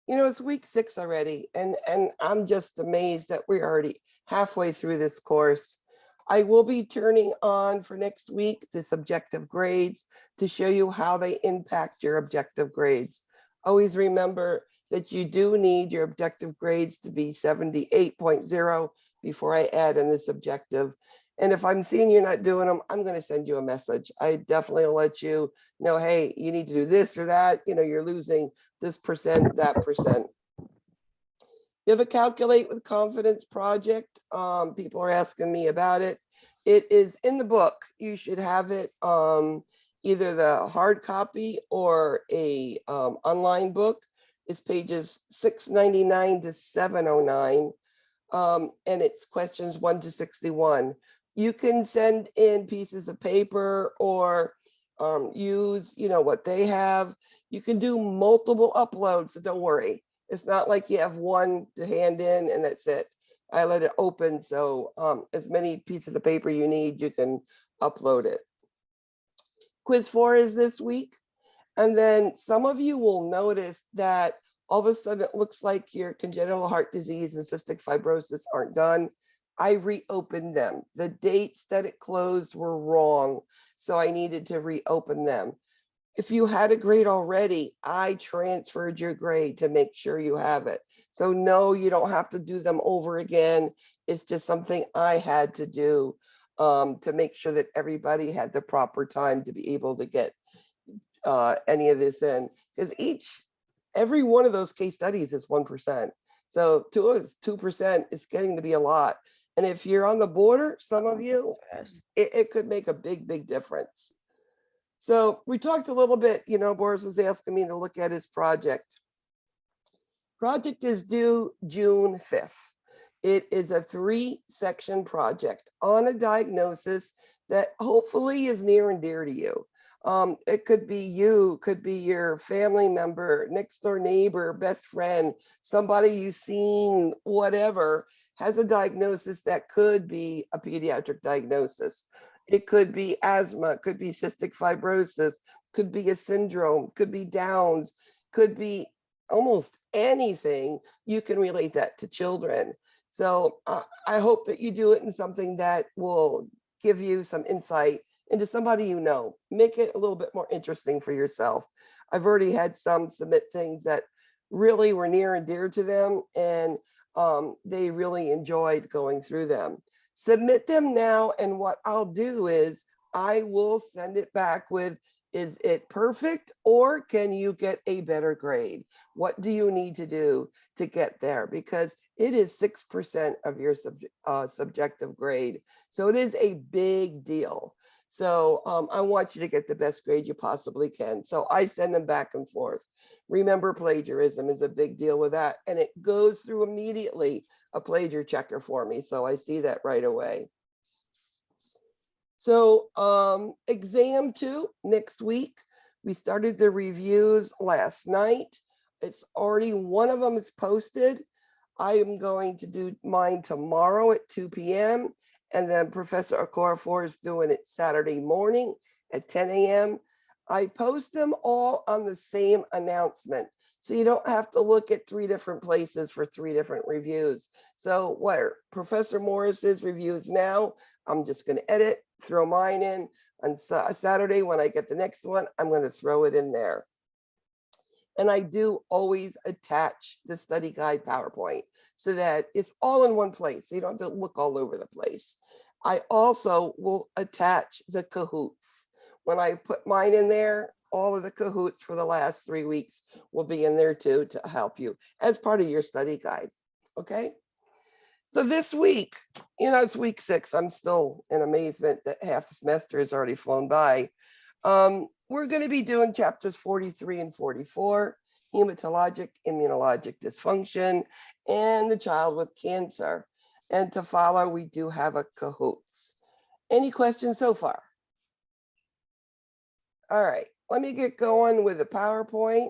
You know, it's week 6 already, and I'm just amazed that we're already halfway through this course. I will be turning on for next week the subjective grades to show you how they impact your objective grades. Always remember that you do need your objective grades to be 78.0 before I add in the subjective. And if I'm seeing you're not doing them, I'm going to send you a message. I definitely will let you know, hey, you need to do this or that. You know, you're losing this percent, that percent. You have a calculate with confidence project. People are asking me about it. It is in the book. You should have it either the hard copy or a online book. It's pages 699 to 709. And it's questions 1 to 61. You can send in pieces of paper or use, you know, what they have. You can do multiple uploads, so don't worry. It's not like you have one to hand in and that's it. I let it open, so as many pieces of paper you need, you can upload it. Quiz 4 is this week. And then some of you will notice that all of a sudden it looks like your congenital heart disease and cystic fibrosis aren't done. I reopened them. The dates that it closed were wrong, so I needed to reopen them. If you had a grade already, I transferred your grade to make sure you have it. So no, you don't have to do them over again. It's just something I had to do to make sure that everybody had the proper time to be able to get any of this in, because every one of those case studies is 1%. So 2% is getting to be a lot. And if you're on the border, some of you, it could make a big difference. So we talked a little bit, you know, Boris was asking me to look at his project. Project is due June 5th. It is a 3-section project on a diagnosis that hopefully is near and dear to you. It could be you, could be your family member, next door neighbor, best friend, somebody you've seen, whatever, has a diagnosis that could be a pediatric diagnosis. It could be asthma, could be cystic fibrosis, could be a syndrome, could be Downs, could be almost anything. You can relate that to children. So I hope that you do it in something that will give you some insight into somebody you know. Make it a little bit more interesting for yourself. I've already had some submit things that really were near and dear to them, and they really enjoyed going through them. Submit them now, and what I'll do is I will send it back with, is it perfect or can you get a better grade? What do you need to do to get there? Because it is 6% of your subjective grade. So it is a big deal. So I want you to get the best grade you possibly can. So I send them back and forth. Remember, plagiarism is a big deal with that. And it goes through immediately a plagiar checker for me. So I see that right away. So exam 2 next week. We started the reviews last night. It's already, one of them is posted. I am going to do mine tomorrow at 2 p.m. And then Professor Okorafor is doing it Saturday morning at 10 a.m. I post them all on the same announcement. So you don't have to look at 3 different places for 3 different reviews. So where Professor Morris's reviews now, I'm just going to edit, throw mine in on Saturday. When I get the next one, I'm going to throw it in there. And I do always attach the study guide PowerPoint so that it's all in one place. So you don't have to look all over the place. I also will attach the Kahoots. When I put mine in there, all of the Kahoots for the last 3 weeks will be in there too to help you as part of your study guide. Okay. So this week, you know, it's week 6. I'm still in amazement that half the semester has already flown by. We're going to be doing chapters 43 and 44, hematologic, immunologic dysfunction, and the child with cancer. And to follow, we do have a Kahoots. Any questions so far? All right, let me get going with the PowerPoint.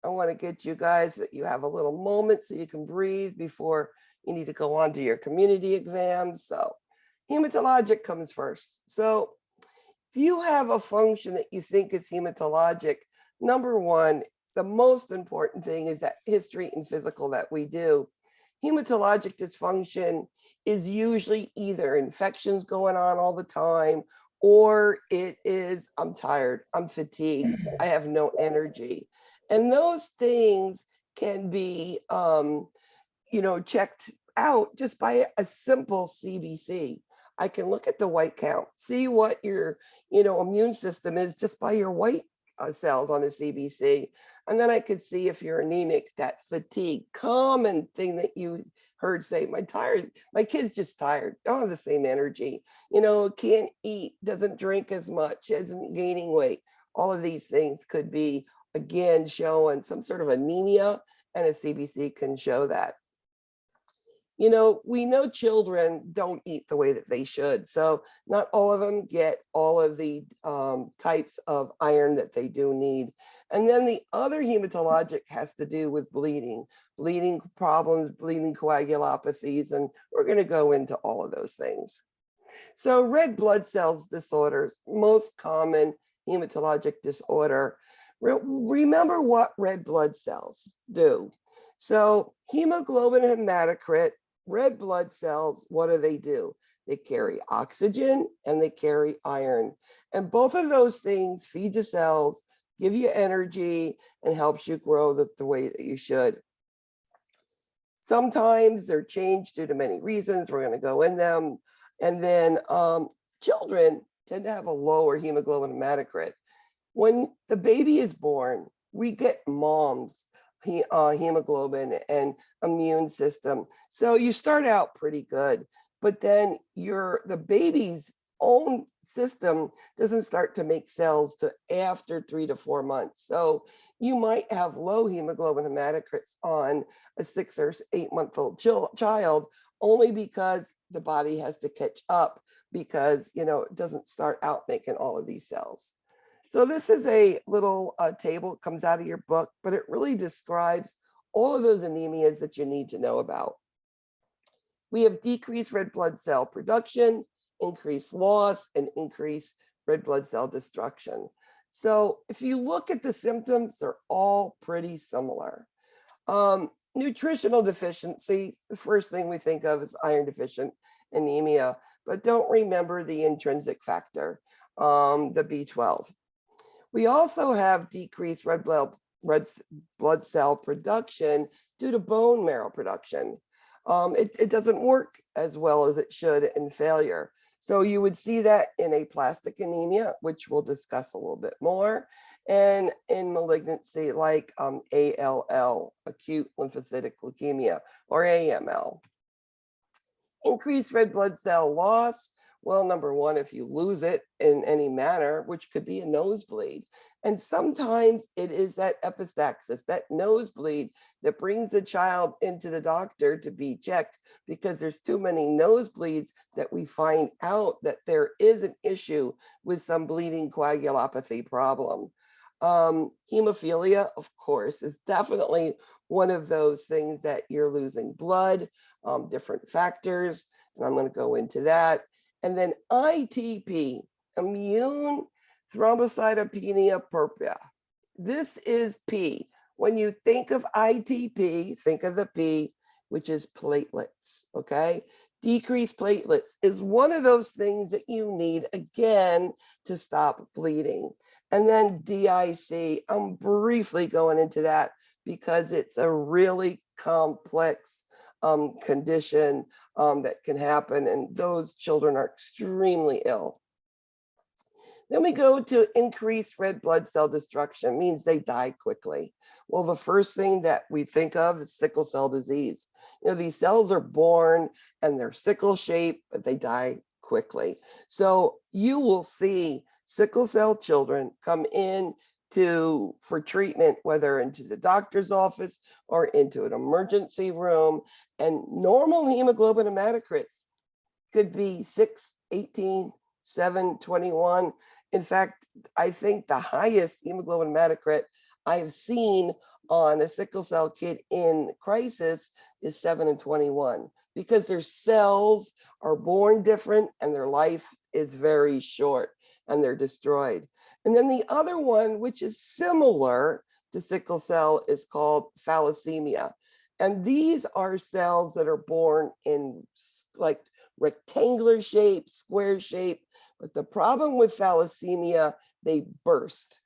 I want to get you guys that you have a little moment so you can breathe before you need to go on to your community exams. So hematologic comes first. So if you have a function that you think is hematologic, number one, the most important thing is that history and physical that we do. Hematologic dysfunction is usually either infections going on all the time, or it is, I'm tired, I'm fatigued, I have no energy. And those things can be, checked out just by a simple CBC. I can look at the white count, see what your, immune system is just by your white cells on a CBC. And then I could see if you're anemic, that fatigue, common thing that you heard say, my kid's just tired, don't have the same energy, can't eat, doesn't drink as much, isn't gaining weight. All of these things could be, again, showing some sort of anemia, and a CBC can show that. We know children don't eat the way that they should. So not all of them get all of the types of iron that they do need. And then the other hematologic has to do with bleeding problems, bleeding coagulopathies, and we're going to go into all of those things. So red blood cells disorders, most common hematologic disorder. Remember what red blood cells do. So hemoglobin and hematocrit, red blood cells, what do? They carry oxygen and they carry iron. And both of those things feed the cells, give you energy, and helps you grow the way that you should. Sometimes they're changed due to many reasons. We're going to go in them. And then children tend to have a lower hemoglobin hematocrit. When the baby is born, we get mom's hemoglobin and immune system. So you start out pretty good, but then the baby's own system doesn't start to make cells to after 3 to 4 months. So you might have low hemoglobin hematocrits on a 6 or 8 month old child, only because the body has to catch up, because it doesn't start out making all of these cells. So this is a little table, it comes out of your book, but it really describes all of those anemias that you need to know about. We have decreased red blood cell production, increased loss, and increased red blood cell destruction. So if you look at the symptoms, they're all pretty similar. Nutritional deficiency, the first thing we think of is iron deficient anemia, but don't remember the intrinsic factor, the B12. We also have decreased red blood cell production due to bone marrow production. It doesn't work as well as it should in failure. So you would see that in aplastic anemia, which we'll discuss a little bit more, and in malignancy like ALL, acute lymphocytic leukemia, or AML. Increased red blood cell loss. Well, number one, if you lose it in any manner, which could be a nosebleed. And sometimes it is that epistaxis, that nosebleed, that brings the child into the doctor to be checked, because there's too many nosebleeds that we find out that there is an issue with some bleeding coagulopathy problem. Hemophilia, of course, is definitely one of those things that you're losing blood, different factors, and I'm going to go into that. And then ITP, immune thrombocytopenia purpura. This is P. When you think of ITP, think of the P, which is platelets, okay? Decreased platelets is one of those things that you need, again, to stop bleeding. And then DIC, I'm briefly going into that because it's a really complex condition that can happen, and those children are extremely ill. Then we go to increased red blood cell destruction, means they die quickly. Well, the first thing that we think of is sickle cell disease. These cells are born and they're sickle shaped, but they die quickly. So you will see sickle cell children come in for treatment, whether into the doctor's office or into an emergency room, and normal hemoglobin hematocrits could be 6, 18, 7, 21. In fact, I think the highest hemoglobin hematocrit I've seen on a sickle cell kid in crisis is 7 and 21, because their cells are born different and their life is very short and they're destroyed. And then the other one, which is similar to sickle cell is called thalassemia. And these are cells that are born in like rectangular shape, square shape. But the problem with thalassemia, they burst.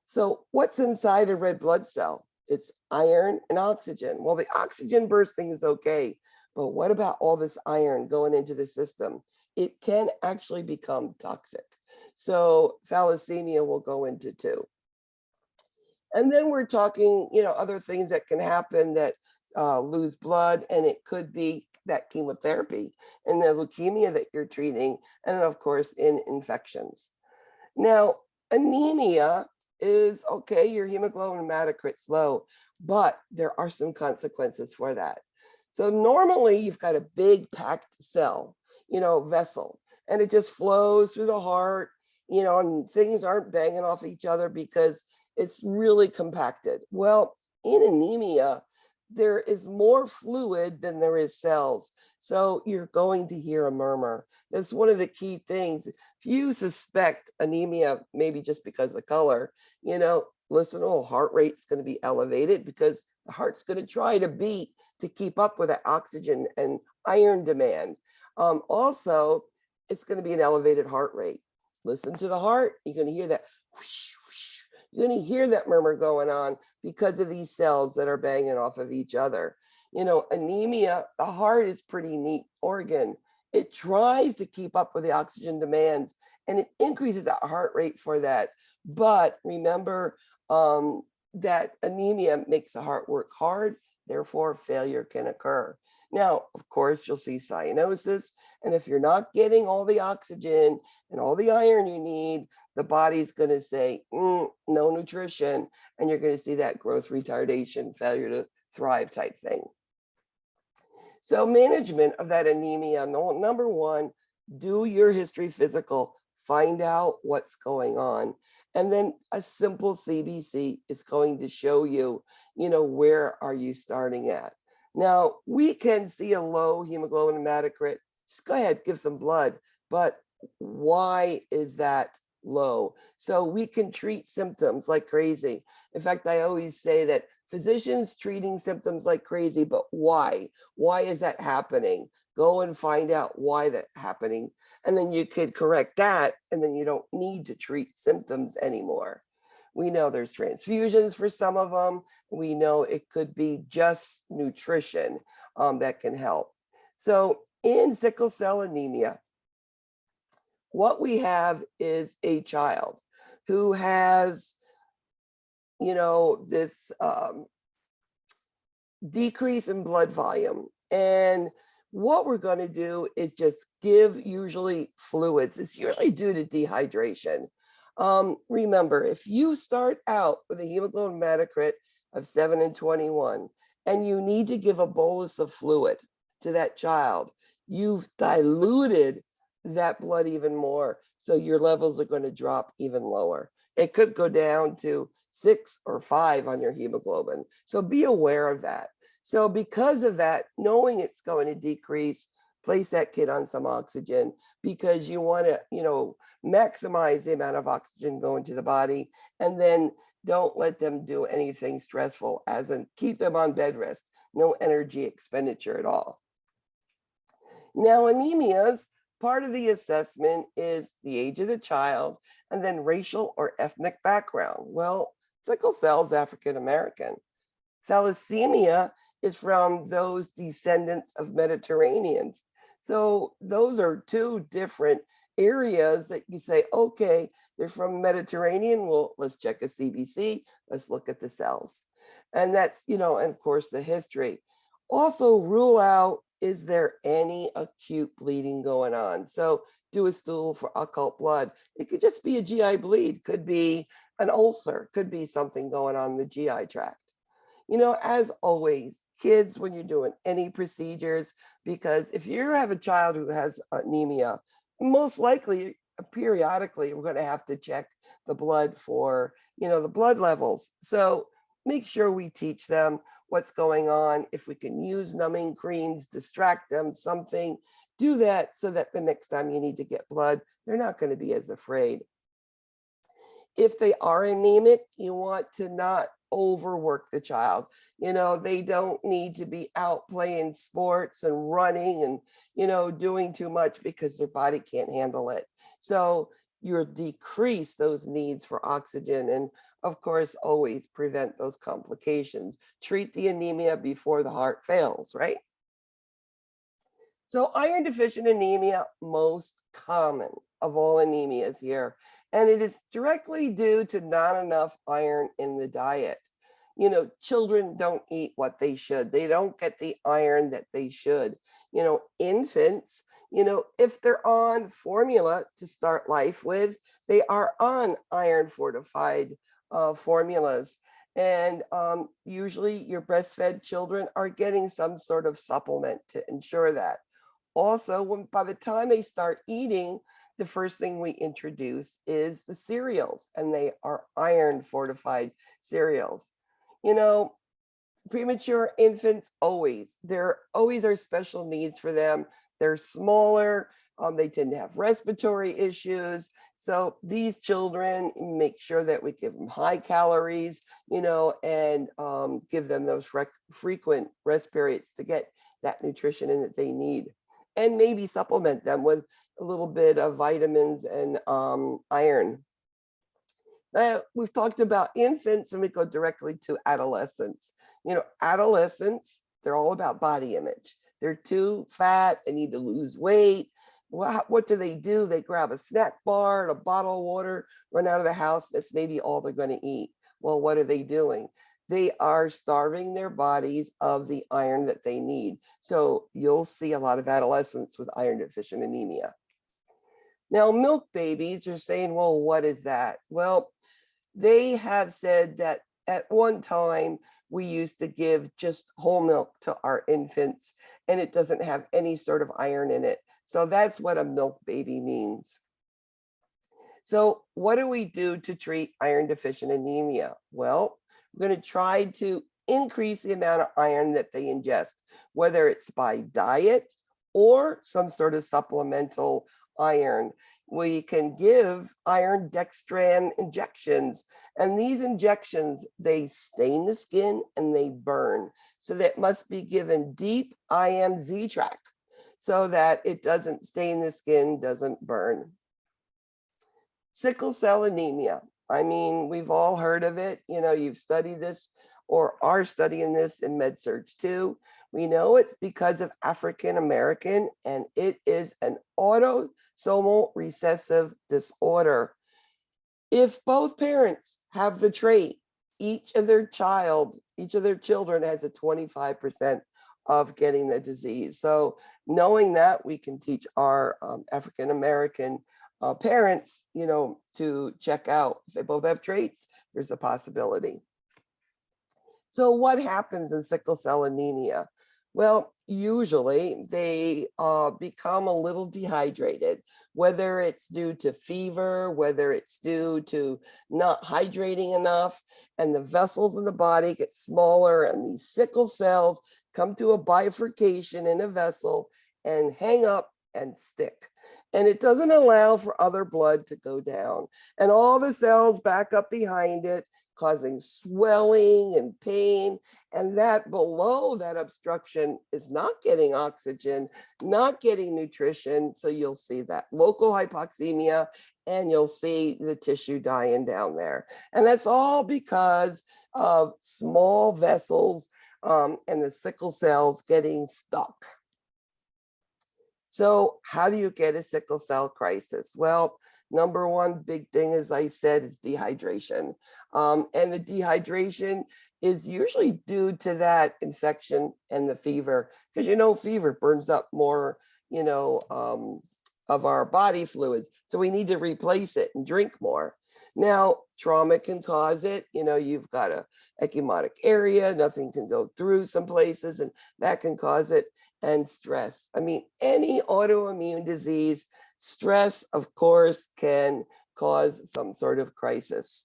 So what's inside a red blood cell? It's iron and oxygen. Well, the oxygen bursting is okay, but what about all this iron going into the system? It can actually become toxic. So thalassemia will go into two. And then we're talking, other things that can happen that lose blood, and it could be that chemotherapy and the leukemia that you're treating, and of course in infections. Now, anemia is okay, your hemoglobin hematocrit's low, but there are some consequences for that. So normally you've got a big packed cell, vessel, and it just flows through the heart, and things aren't banging off each other because it's really compacted. Well, in anemia, there is more fluid than there is cells. So you're going to hear a murmur. That's one of the key things. If you suspect anemia, maybe just because of the color, listen, heart rate's going to be elevated because the heart's going to try to beat to keep up with that oxygen and iron demand. Also, it's going to be an elevated heart rate. Listen to the heart. You're going to hear that whoosh, whoosh. You're going to hear that murmur going on because of these cells that are banging off of each other. Anemia, the heart is pretty neat organ. It tries to keep up with the oxygen demands, and it increases that heart rate for that. But remember that anemia makes the heart work hard, therefore failure can occur. Now, of course, you'll see cyanosis, and if you're not getting all the oxygen and all the iron you need, the body's going to say, no nutrition, and you're going to see that growth retardation, failure to thrive type thing. So management of that anemia, number one, do your history physical, find out what's going on. And then a simple CBC is going to show you, where are you starting at? Now, we can see a low hemoglobin hematocrit. Just go ahead, give some blood. But why is that low? So we can treat symptoms like crazy. In fact, I always say that physicians treating symptoms like crazy, but why? Why is that happening? Go and find out why that's happening. And then you could correct that, and then you don't need to treat symptoms anymore. We know there's transfusions for some of them. We know it could be just nutrition that can help. So in sickle cell anemia, what we have is a child who has, this decrease in blood volume. And what we're going to do is just give usually fluids. It's usually due to dehydration. Remember, if you start out with a hemoglobin hematocrit of 7 and 21, and you need to give a bolus of fluid to that child, you've diluted that blood even more. So your levels are going to drop even lower. It could go down to 6 or 5 on your hemoglobin. So be aware of that. So because of that, knowing it's going to decrease, place that kid on some oxygen because you want to, maximize the amount of oxygen going to the body, and then don't let them do anything stressful, as in keep them on bed rest, no energy expenditure at all. Now, anemias, part of the assessment is the age of the child and then racial or ethnic background. Well, sickle cell is African American. Thalassemia is from those descendants of Mediterraneans. So those are two different areas that you say, okay, they're from Mediterranean. Well, let's check a CBC. Let's look at the cells. And that's, and of course, the history. Also rule out, is there any acute bleeding going on? So do a stool for occult blood. It could just be a GI bleed, could be an ulcer, could be something going on in the GI tract. As always, kids, when you're doing any procedures, because if you have a child who has anemia, most likely, periodically, we're going to have to check the blood for, the blood levels. So make sure we teach them what's going on. If we can use numbing creams, distract them, something, do that so that the next time you need to get blood, they're not going to be as afraid. If they are anemic, you want to not overwork the child. They don't need to be out playing sports and running and, doing too much because their body can't handle it. So you decrease those needs for oxygen and, of course, always prevent those complications. Treat the anemia before the heart fails, right? So iron deficient anemia, most common of all anemias here, and it is directly due to not enough iron in the diet. Children don't eat what they should. They don't get the iron that they should. Infants, if they're on formula to start life with, they are on iron fortified formulas. And usually your breastfed children are getting some sort of supplement to ensure that. Also, by the time they start eating, the first thing we introduce is the cereals, and they are iron fortified cereals. Premature infants there always are special needs for them. They're smaller, they tend to have respiratory issues. So these children, make sure that we give them high calories, and give them those frequent rest periods to get that nutrition in that they need. And maybe supplement them with a little bit of vitamins and iron. We've talked about infants, and we go directly to adolescents. Adolescents, they're all about body image. They're too fat, they need to lose weight. What do? They grab a snack bar and a bottle of water, run out of the house. That's maybe all they're going to eat. Well, what are they doing? They are starving their bodies of the iron that they need. So you'll see a lot of adolescents with iron deficient anemia. Now, milk babies are saying, well, what is that? Well, they have said that at one time we used to give just whole milk to our infants, and it doesn't have any sort of iron in it. So that's what a milk baby means. So what do we do to treat iron deficient anemia? Well, we're going to try to increase the amount of iron that they ingest, whether it's by diet or some sort of supplemental iron. We can give iron dextran injections, and these injections, they stain the skin and they burn. So that must be given deep IM Z-track so that it doesn't stain the skin, doesn't burn. Sickle cell anemia. I mean, we've all heard of it. You've studied this or are studying this in med-surg too. We know it's because of African American, and it is an autosomal recessive disorder. If both parents have the trait, each of their children has a 25% of getting the disease. So knowing that, we can teach our African American parents, to check out if they both have traits, there's a possibility. So what happens in sickle cell anemia? Well, usually they become a little dehydrated, whether it's due to fever, whether it's due to not hydrating enough, and the vessels in the body get smaller, and these sickle cells come to a bifurcation in a vessel and hang up and stick. And it doesn't allow for other blood to go down. And all the cells back up behind it, causing swelling and pain. And that below that obstruction is not getting oxygen, not getting nutrition. So you'll see that local hypoxemia, and you'll see the tissue dying down there. And that's all because of small vessels and the sickle cells getting stuck. So how do you get a sickle cell crisis? Well, number one big thing, as I said, is dehydration. And the dehydration is usually due to that infection and the fever, because fever burns up more, of our body fluids. So we need to replace it and drink more. Now, trauma can cause it. You've got a ecchymotic area, nothing can go through some places, and that can cause it. And stress. I mean, any autoimmune disease, stress, of course, can cause some sort of crisis.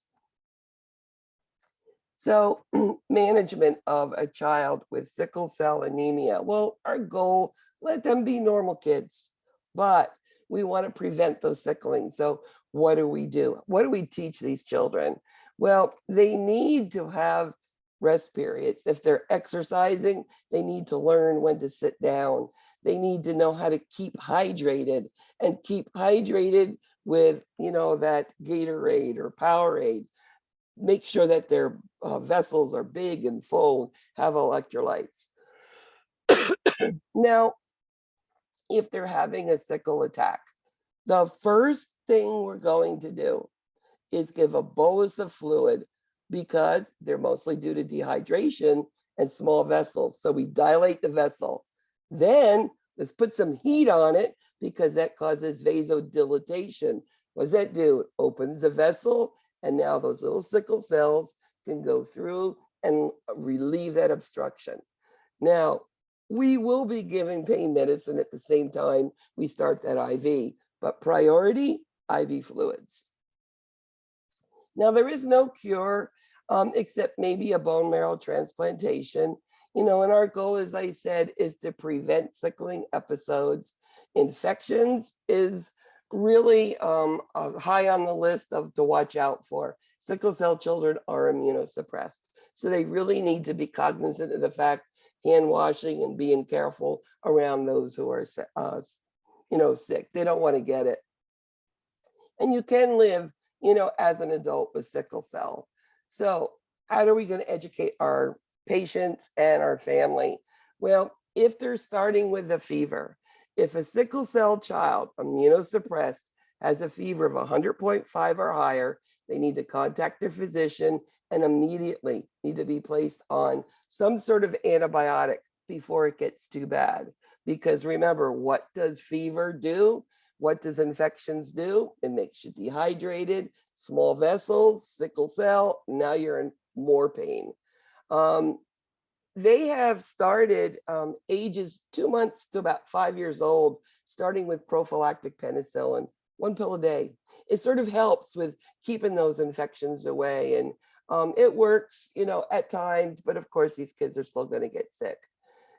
So management of a child with sickle cell anemia. Well, our goal, let them be normal kids, but we want to prevent those sickling. So what do we do? What do we teach these children? Well, they need to have rest periods. If they're exercising, they need to learn when to sit down. They need to know how to keep hydrated, and keep hydrated with, that Gatorade or Powerade. Make sure that their vessels are big and full, have electrolytes. Now, if they're having a sickle attack, the first thing we're going to do is give a bolus of fluid, because they're mostly due to dehydration and small vessels. So we dilate the vessel. Then let's put some heat on it, because that causes vasodilatation. What does that do? It opens the vessel, and now those little sickle cells can go through and relieve that obstruction. Now, we will be giving pain medicine at the same time we start that IV, but priority, IV fluids. Now, there is no cure except maybe a bone marrow transplantation. And our goal, as I said, is to prevent sickling episodes. Infections is really high on the list to watch out for. Sickle cell children are immunosuppressed, so they really need to be cognizant of the fact, hand washing and being careful around those who are sick. They don't want to get it. And you can live, as an adult with sickle cell. So how are we going to educate our patients and our family? Well, if they're starting with a fever, if a sickle cell child, immunosuppressed, has a fever of 100.5 or higher, they need to contact their physician and immediately need to be placed on some sort of antibiotic before it gets too bad. Because remember, what does fever do? What does infections do? It makes you dehydrated, small vessels, sickle cell, now you're in more pain. They have started ages 2 months to about 5 years old, starting with prophylactic penicillin, 1 pill a day. It sort of helps with keeping those infections away. And it works, at times, but of course, these kids are still going to get sick.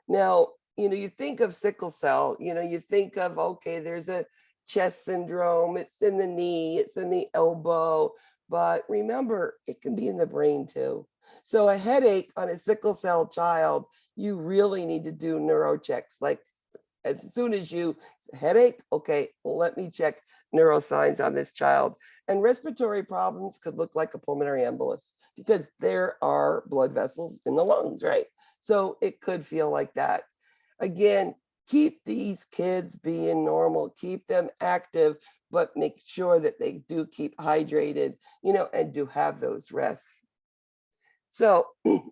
Now, you think of sickle cell, you think of, okay, there's a chest syndrome, it's in the knee, it's in the elbow, but remember, it can be in the brain too. So a headache on a sickle cell child, you really need to do neurochecks. Like as soon as headache, okay, well, let me check neuroscience on this child. And respiratory problems could look like a pulmonary embolus, because there are blood vessels in the lungs, right? So it could feel like that. Again, keep these kids being normal, keep them active, but make sure that they do keep hydrated, and do have those rests. So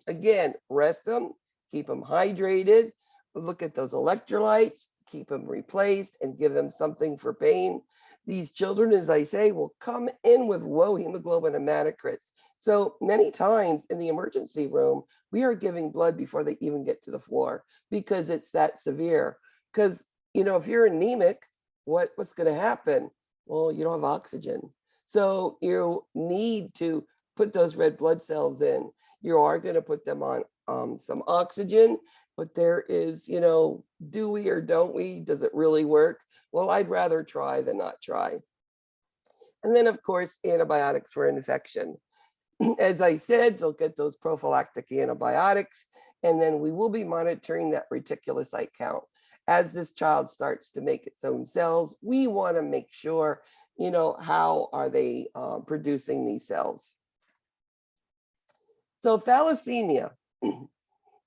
again, rest them, keep them hydrated, look at those electrolytes, keep them replaced, and give them something for pain. These children, as I say, will come in with low hemoglobin hematocrits. So many times in the emergency room, we are giving blood before they even get to the floor, because it's that severe. Because, if you're anemic, what's going to happen? Well, you don't have oxygen. So you need to put those red blood cells in. You are going to put them on some oxygen, but there is, do we or don't we? Does it really work? Well, I'd rather try than not try. And then, of course, antibiotics for infection. As I said, they'll get those prophylactic antibiotics, and then we will be monitoring that reticulocyte count. As this child starts to make its own cells, we want to make sure, how are they producing these cells. So thalassemia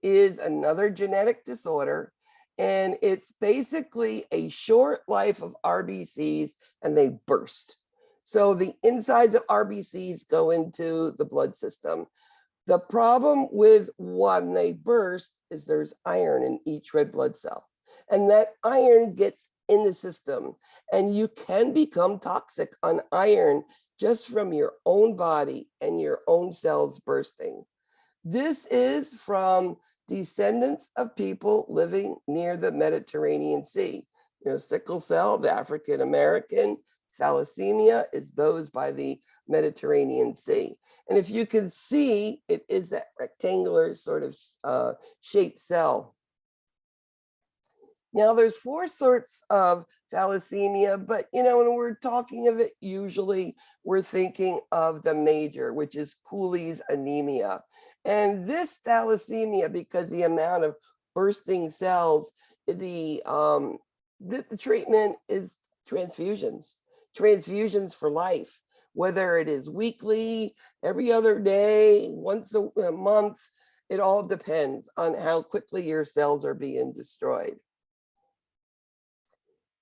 is another genetic disorder, and it's basically a short life of RBCs, and they burst. So the insides of RBCs go into the blood system. The problem with when they burst is there's iron in each red blood cell, and that iron gets in the system, and you can become toxic on iron just from your own body and your own cells bursting. This is from descendants of people living near the Mediterranean Sea. Sickle cell, the African American, thalassemia is those by the Mediterranean Sea. And if you can see, it is that rectangular sort of shaped cell. Now, there's 4 sorts of thalassemia, but when we're talking of it, usually we're thinking of the major, which is Cooley's anemia. And this thalassemia, because the amount of bursting cells, the treatment is transfusions, transfusions for life, whether it is weekly, every other day, once a month. It all depends on how quickly your cells are being destroyed.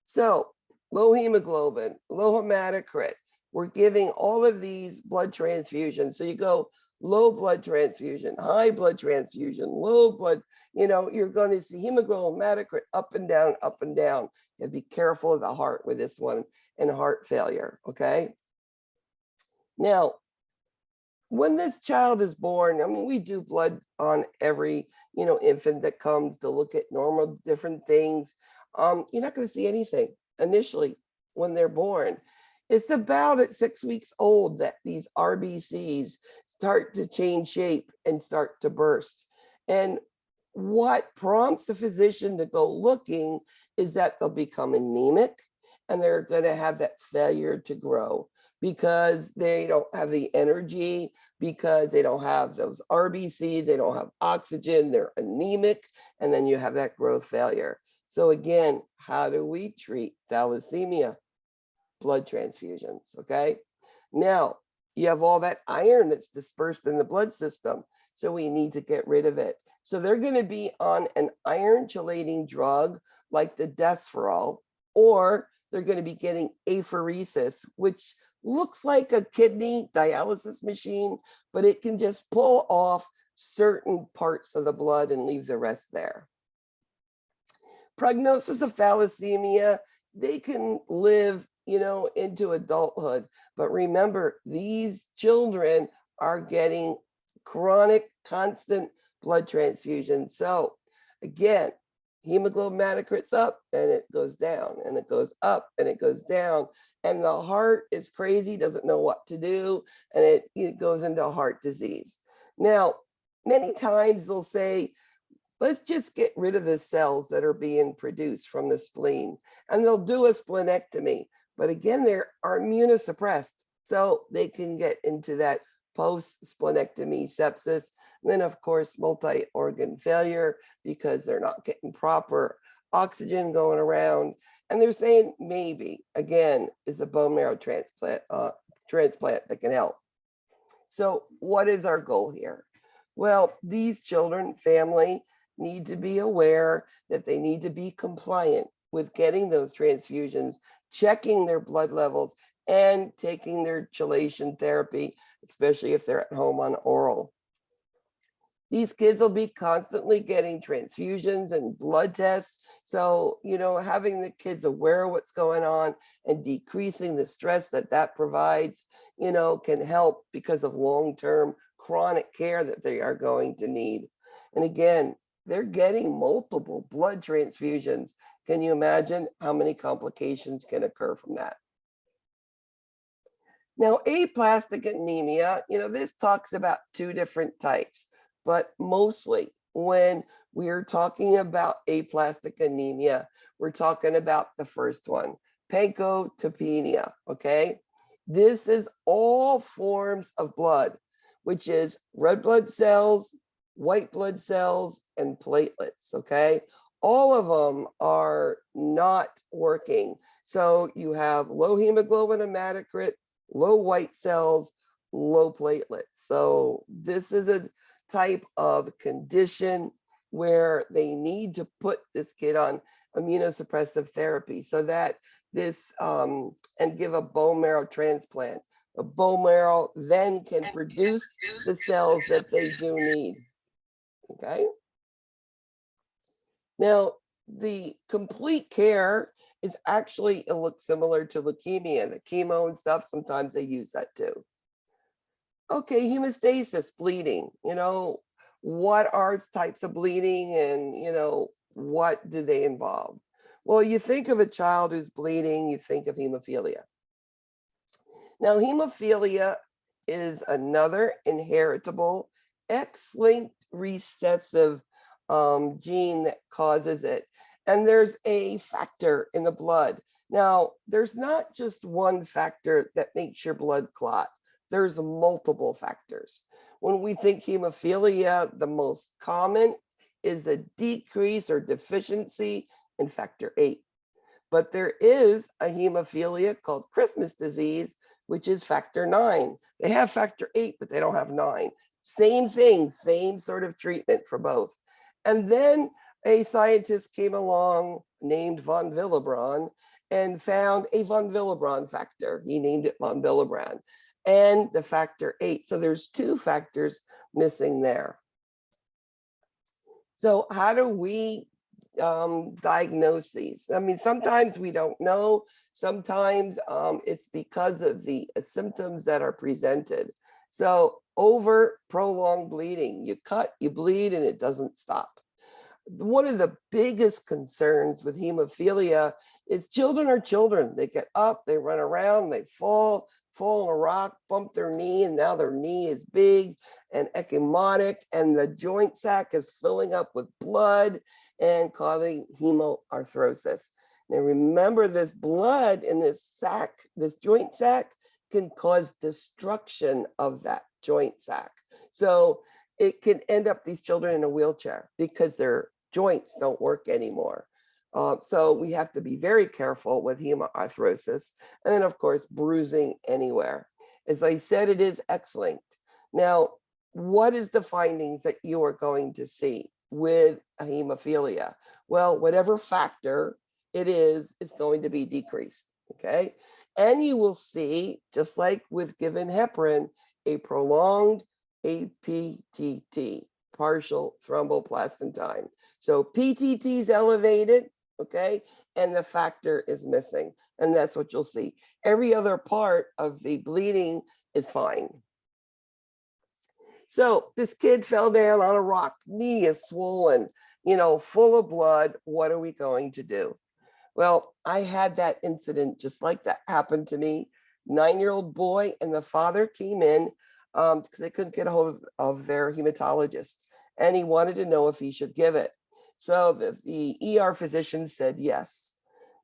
So low hemoglobin, low hematocrit, we're giving all of these blood transfusions. So you go low blood transfusion, high blood transfusion, low blood, you're going to see hemoglobin, hematocrit up and down, up and down. And be careful of the heart with this one and heart failure, okay? Now, when this child is born, I mean, we do blood on every, infant that comes to look at normal different things. You're not going to see anything initially when they're born. It's about at 6 weeks old that these RBCs start to change shape and start to burst. And what prompts the physician to go looking is that they'll become anemic and they're going to have that failure to grow because they don't have the energy, because they don't have those RBCs, they don't have oxygen, they're anemic, and then you have that growth failure. So again, how do we treat thalassemia? Blood transfusions, okay? Now, you have all that iron that's dispersed in the blood system, so we need to get rid of it. So they're going to be on an iron chelating drug like the Desferal, or they're going to be getting apheresis, which looks like a kidney dialysis machine, but it can just pull off certain parts of the blood and leave the rest there. Prognosis of thalassemia, they can live, into adulthood. But remember, these children are getting chronic, constant blood transfusion. So again, hemoglobin hematocrit's up and it goes down and it goes up and it goes down. And the heart is crazy, doesn't know what to do, and it goes into heart disease. Now, many times they'll say, let's just get rid of the cells that are being produced from the spleen, and they'll do a splenectomy. But again, they are immunosuppressed, so they can get into that post-splenectomy sepsis. And then, of course, multi-organ failure because they're not getting proper oxygen going around. And they're saying maybe, again, is a bone marrow transplant that can help. So what is our goal here? Well, these children, family, need to be aware that they need to be compliant with getting those transfusions, checking their blood levels, and taking their chelation therapy, especially if they're at home on oral. These kids will be constantly getting transfusions and blood tests. So, having the kids aware of what's going on and decreasing the stress that provides, can help because of long-term chronic care that they are going to need. And again, they're getting multiple blood transfusions. Can you imagine how many complications can occur from that? Now, aplastic anemia, this talks about two different types, but mostly when we're talking about aplastic anemia, we're talking about the first one, pancytopenia, okay? This is all forms of blood, which is red blood cells, white blood cells, and platelets, okay? All of them are not working. So you have low hemoglobin hematocrit, low white cells, low platelets. So this is a type of condition where they need to put this kid on immunosuppressive therapy so that this, and give a bone marrow transplant. The bone marrow then can produce the cells that they do need, okay? Now, the complete care is actually, it looks similar to leukemia, the chemo and stuff, sometimes they use that too. Okay, hemostasis, bleeding, what are types of bleeding and, what do they involve? Well, you think of a child who's bleeding, you think of hemophilia. Now, hemophilia is another inheritable X-linked recessive gene that causes it. and there's a factor in the blood. Now, there's not just one factor that makes your blood clot. There's multiple factors. When we think hemophilia, the most common is a decrease or deficiency in factor VIII. But there is a hemophilia called Christmas disease, which is factor IX. They have factor VIII, but they don't have IX. Same thing, same sort of treatment for both. And then a scientist came along named von Willebrand and found a von Willebrand factor. He named it von Willebrand and the factor VIII. So there's two factors missing there. So how do we diagnose these? I mean, sometimes we don't know. Sometimes it's because of the symptoms that are presented. So over prolonged bleeding, you cut, you bleed, and it doesn't stop. One of the biggest concerns with hemophilia is children are children. They get up, they run around, they fall on a rock, bump their knee, and now their knee is big and ecchymotic, and the joint sac is filling up with blood and causing hemoarthrosis. Now remember, this blood in this sac, this joint sac, can cause destruction of that joint sac. So it can end up these children in a wheelchair because their joints don't work anymore. So we have to be very careful with hemoarthrosis. And then of course, bruising anywhere. As I said, it is X-linked. Now, what is the findings that you are going to see with a hemophilia? Well, whatever factor it is going to be decreased, okay? And you will see, just like with given heparin, a prolonged APTT, partial thromboplastin time. So PTT is elevated, okay, and the factor is missing, and that's what you'll see. Every other part of the bleeding is fine. So this kid fell down on a rock, knee is swollen, you know, full of blood. What are we going to do? Well, I had that incident just like that happen to me. 9-year-old boy, and the father came in because they couldn't get a hold of their hematologist, and he wanted to know if he should give it. So the ER physician said yes.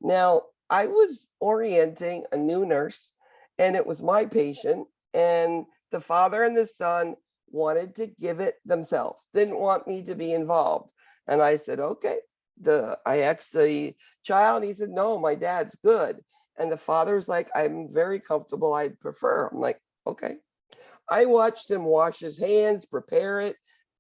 Now, I was orienting a new nurse, and it was my patient, and the father and the son wanted to give it themselves, didn't want me to be involved. And I said, okay. I asked the child, and he said, no, my dad's good. And the father's like, I'm very comfortable, I'd prefer. I'm like, okay. I watched him wash his hands, prepare it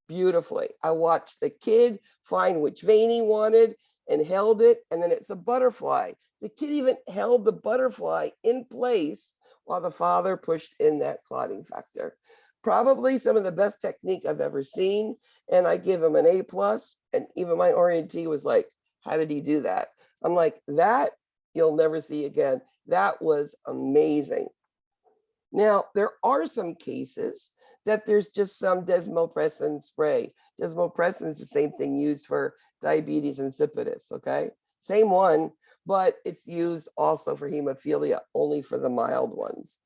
beautifully. I watched the kid find which vein he wanted and held it, and then it's a butterfly. The kid even held the butterfly in place while the father pushed in that clotting factor. Probably some of the best technique I've ever seen, and I give him an A+, and even my orientee was like, how did he do that? I'm like, that you'll never see again. That was amazing. Now, there are some cases that there's just some desmopressin spray. Desmopressin is the same thing used for diabetes insipidus, okay? Same one, but it's used also for hemophilia, only for the mild ones.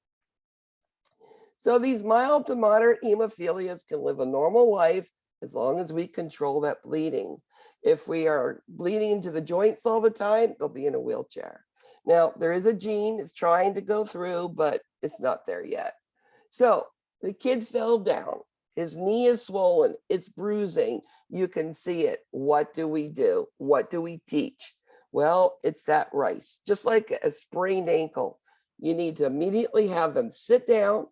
So these mild to moderate hemophilias can live a normal life as long as we control that bleeding. If we are bleeding into the joints all the time, they'll be in a wheelchair. Now, there is a gene that's trying to go through, but it's not there yet. So the kid fell down. His knee is swollen. It's bruising. You can see it. What do we do? What do we teach? Well, it's that rice. Just like a sprained ankle, you need to immediately have them sit down,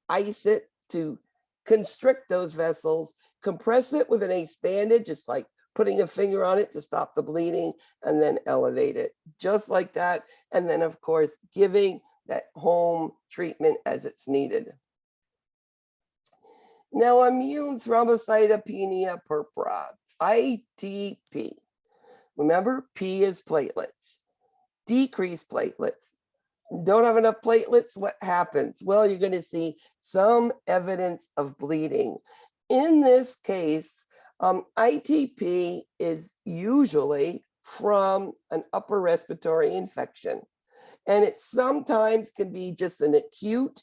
ice it to constrict those vessels, compress it with an ACE bandage, just like putting a finger on it to stop the bleeding, and then elevate it just like that. And then of course, giving that home treatment as it's needed. Now, immune thrombocytopenia purpura, ITP. Remember, P is platelets. Decreased platelets. Don't have enough platelets, what happens? Well, you're going to see some evidence of bleeding. In this case, ITP is usually from an upper respiratory infection. And it sometimes can be just an acute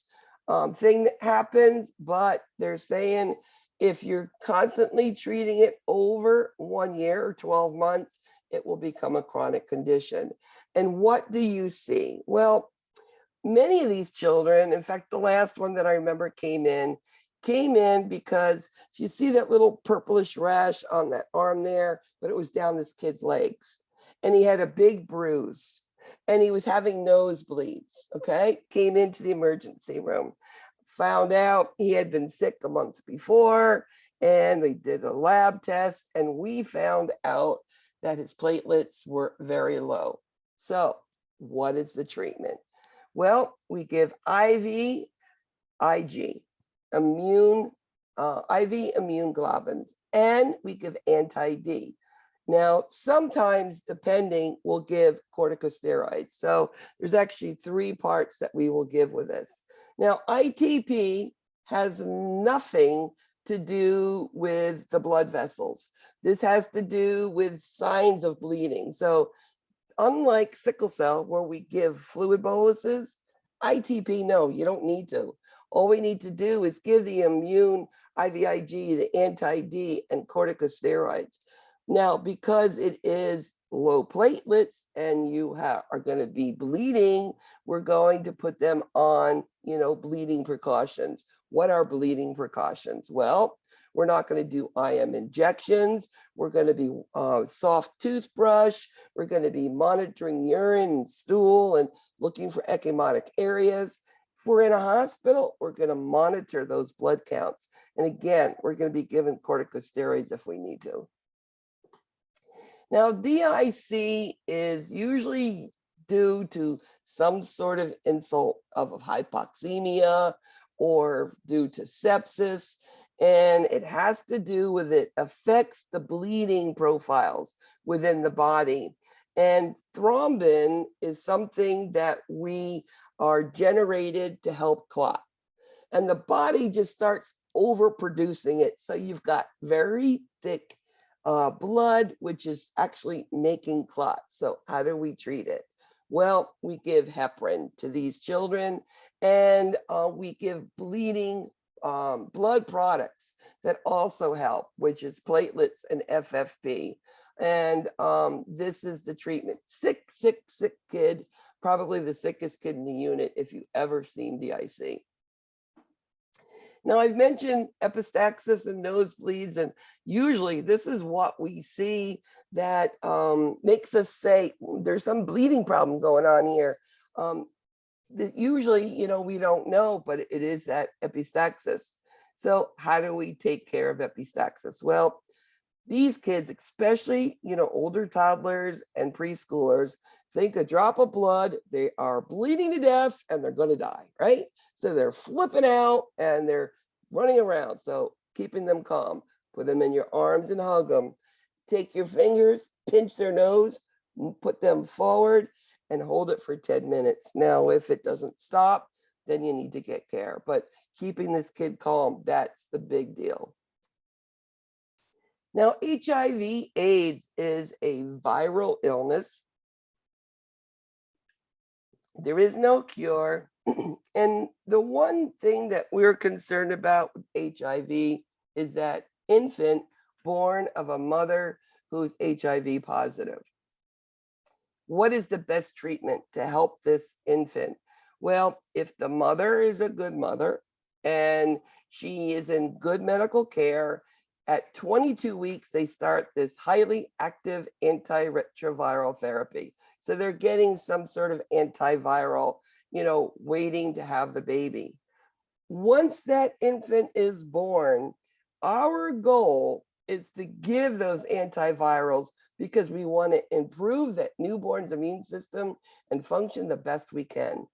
thing that happens, but they're saying if you're constantly treating it over 1 year or 12 months, it will become a chronic condition. And what do you see? Well, many of these children, in fact, the last one that I remember came in because if you see that little purplish rash on that arm there, but it was down this kid's legs. And he had a big bruise and he was having nosebleeds, okay? Came into the emergency room, found out he had been sick a month before, and they did a lab test, and we found out that his platelets were very low. So what is the treatment? Well, we give IV, IG, IV immune globulins, and we give anti-D. Now, sometimes, depending, we'll give corticosteroids. So there's actually 3 parts that we will give with this. Now, ITP has nothing to do with the blood vessels. This has to do with signs of bleeding. So unlike sickle cell, where we give fluid boluses, ITP, no, you don't need to. All we need to do is give the immune IVIG, the anti-D, and corticosteroids. Now, because it is low platelets and you are going to be bleeding, we're going to put them on, bleeding precautions. What are bleeding precautions? Well, we're not going to do IM injections. We're going to be soft toothbrush. We're going to be monitoring urine and stool and looking for ecchymotic areas. If we're in a hospital, we're going to monitor those blood counts. And again, we're going to be given corticosteroids if we need to. Now, DIC is usually due to some sort of insult of hypoxemia or due to sepsis, and it has to do with it affects the bleeding profiles within the body. And thrombin is something that we are generated to help clot. And the body just starts overproducing it. So you've got very thick blood, which is actually making clots. So how do we treat it? Well, we give heparin to these children, and we give bleeding blood products that also help, which is platelets and FFP. And this is the treatment. Sick kid, probably the sickest kid in the unit if you've ever seen DIC. Now, I've mentioned epistaxis and nosebleeds, and usually this is what we see that makes us say there's some bleeding problem going on here. That usually, we don't know, but it is that epistaxis. So how do we take care of epistaxis? Well, these kids, especially, older toddlers and preschoolers, think a drop of blood, they are bleeding to death and they're going to die, right? So they're flipping out and they're running around. So keeping them calm, put them in your arms and hug them. Take your fingers, pinch their nose, put them forward and hold it for 10 minutes. Now, if it doesn't stop, then you need to get care. But keeping this kid calm, that's the big deal. Now, HIV/AIDS is a viral illness. There is no cure. And the one thing that we're concerned about with HIV is that infant born of a mother who's HIV positive. What is the best treatment to help this infant? Well, if the mother is a good mother and she is in good medical care, at 22 weeks, they start this highly active antiretroviral therapy. So they're getting some sort of antiviral, waiting to have the baby. Once that infant is born, our goal is to give those antivirals because we want to improve that newborn's immune system and function the best we can.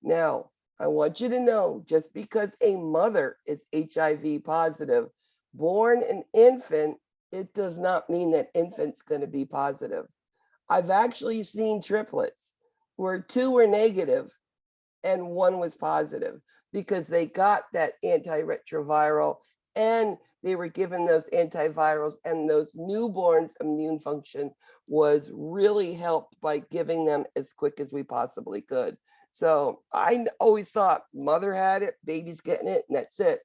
Now, I want you to know, just because a mother is HIV positive, born an infant, it does not mean that infant's going to be positive. I've actually seen triplets where 2 were negative and 1 was positive because they got that antiretroviral and they were given those antivirals, and those newborns' immune function was really helped by giving them as quick as we possibly could. So I always thought mother had it, baby's getting it, and that's it.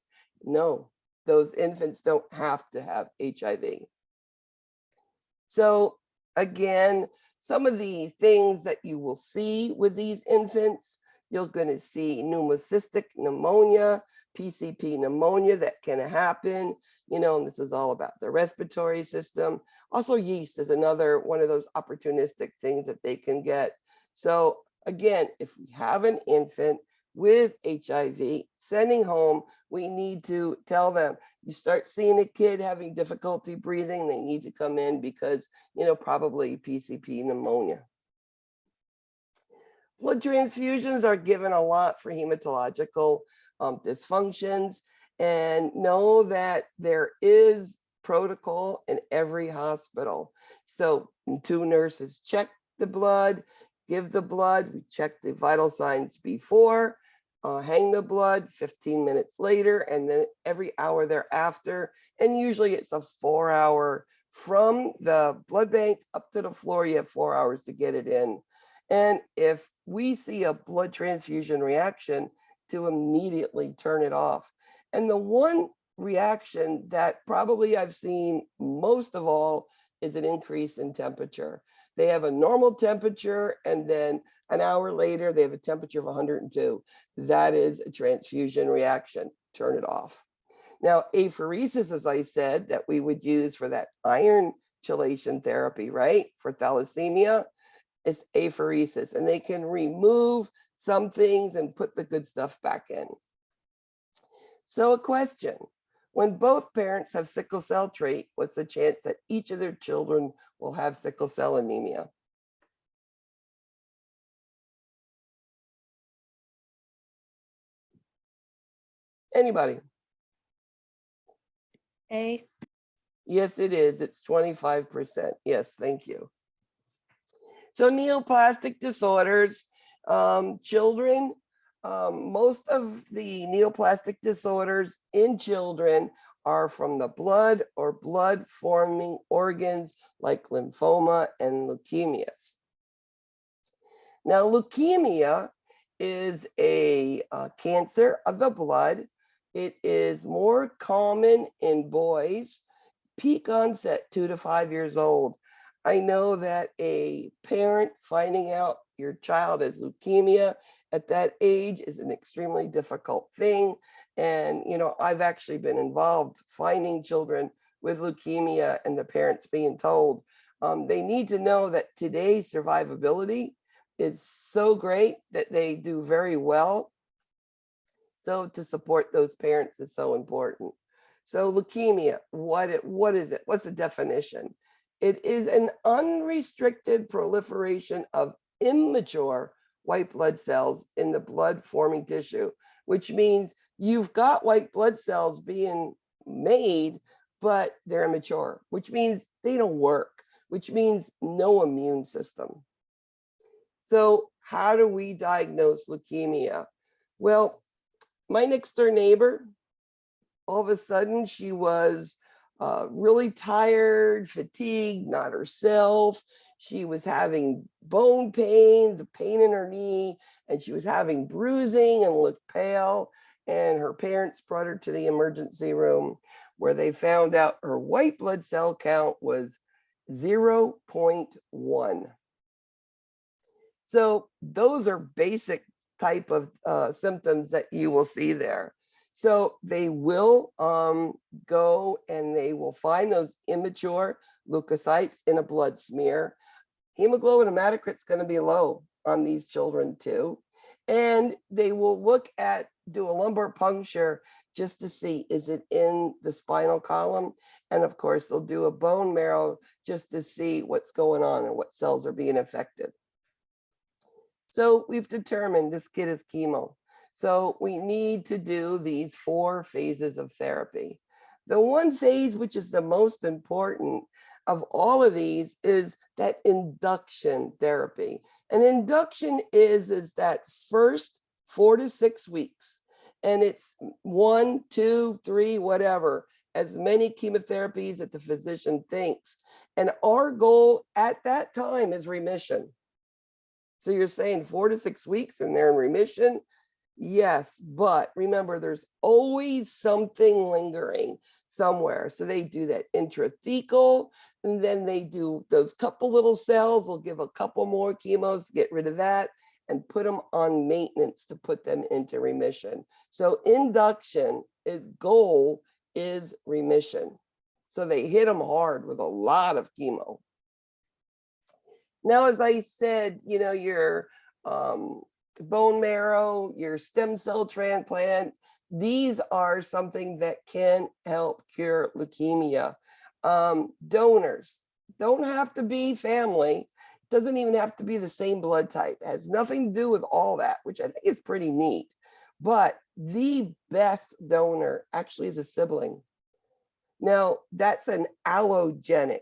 No, those infants don't have to have HIV. So Again, some of the things that you will see with these infants, you're going to see pneumocystic pneumonia, PCP pneumonia that can happen, and this is all about the respiratory system. Also, yeast is another one of those opportunistic things that they can get. So again, if we have an infant with HIV, sending home, we need to tell them, you start seeing a kid having difficulty breathing, they need to come in because, probably PCP pneumonia. Blood transfusions are given a lot for hematological dysfunctions, and know that there is protocol in every hospital. So 2 nurses check the blood, give the blood, we check the vital signs before, hang the blood 15 minutes later, and then every hour thereafter. And usually it's a 4-hour from the blood bank up to the floor. You have 4 hours to get it in. And if we see a blood transfusion reaction, to immediately turn it off. And the one reaction that probably I've seen most of all is an increase in temperature. They have a normal temperature, and then an hour later, they have a temperature of 102. That is a transfusion reaction. Turn it off. Now, apheresis, as I said, that we would use for that iron chelation therapy, right? For thalassemia, is apheresis, and they can remove some things and put the good stuff back in. So a question, when both parents have sickle cell trait, what's the chance that each of their children will have sickle cell anemia? Anybody? A. Yes, it is. It's 25%. Yes, thank you. So neoplastic disorders, children, most of the neoplastic disorders in children are from the blood or blood forming organs like lymphoma and leukemias. Now, leukemia is a cancer of the blood. It is more common in boys, peak onset 2 to 5 years old. I know that a parent finding out your child has leukemia at that age is an extremely difficult thing. And, I've actually been involved finding children with leukemia and the parents being told they need to know that today's survivability is so great that they do very well. So to support those parents is so important. So leukemia, what is it? What's the definition? It is an unrestricted proliferation of immature white blood cells in the blood forming tissue, which means you've got white blood cells being made, but they're immature, which means they don't work, which means no immune system. So how do we diagnose leukemia? Well, my next door neighbor, all of a sudden she was really tired, fatigued, not herself. She was having bone pains, pain in her knee, and she was having bruising and looked pale. And her parents brought her to the emergency room, where they found out her white blood cell count was 0.1. So those are basic type of symptoms that you will see there. So they will go and they will find those immature leukocytes in a blood smear. Hemoglobin hematocrit is going to be low on these children too. And they will do a lumbar puncture just to see, is it in the spinal column? And of course, they'll do a bone marrow just to see what's going on and what cells are being affected. So we've determined this kid is chemo. So we need to do these 4 phases of therapy. The one phase, which is the most important of all of these, is that induction therapy. And induction is that first 4 to 6 weeks. And it's 1, 2, 3, whatever, as many chemotherapies that the physician thinks. And our goal at that time is remission. So you're saying 4 to 6 weeks and they're in remission? Yes, but remember, there's always something lingering. somewhere. So they do that intrathecal, and then they do those couple little cells. They'll give a couple more chemos to get rid of that and put them on maintenance to put them into remission. So induction, its goal is remission. So they hit them hard with a lot of chemo. Now, as I said, you know, your bone marrow, your stem cell transplant, these are something that can help cure leukemia. Donors don't have to be family, doesn't even have to be the same blood type, it has nothing to do with all that, which I think is pretty neat. But the best donor actually is a sibling. Now, that's an allogenic.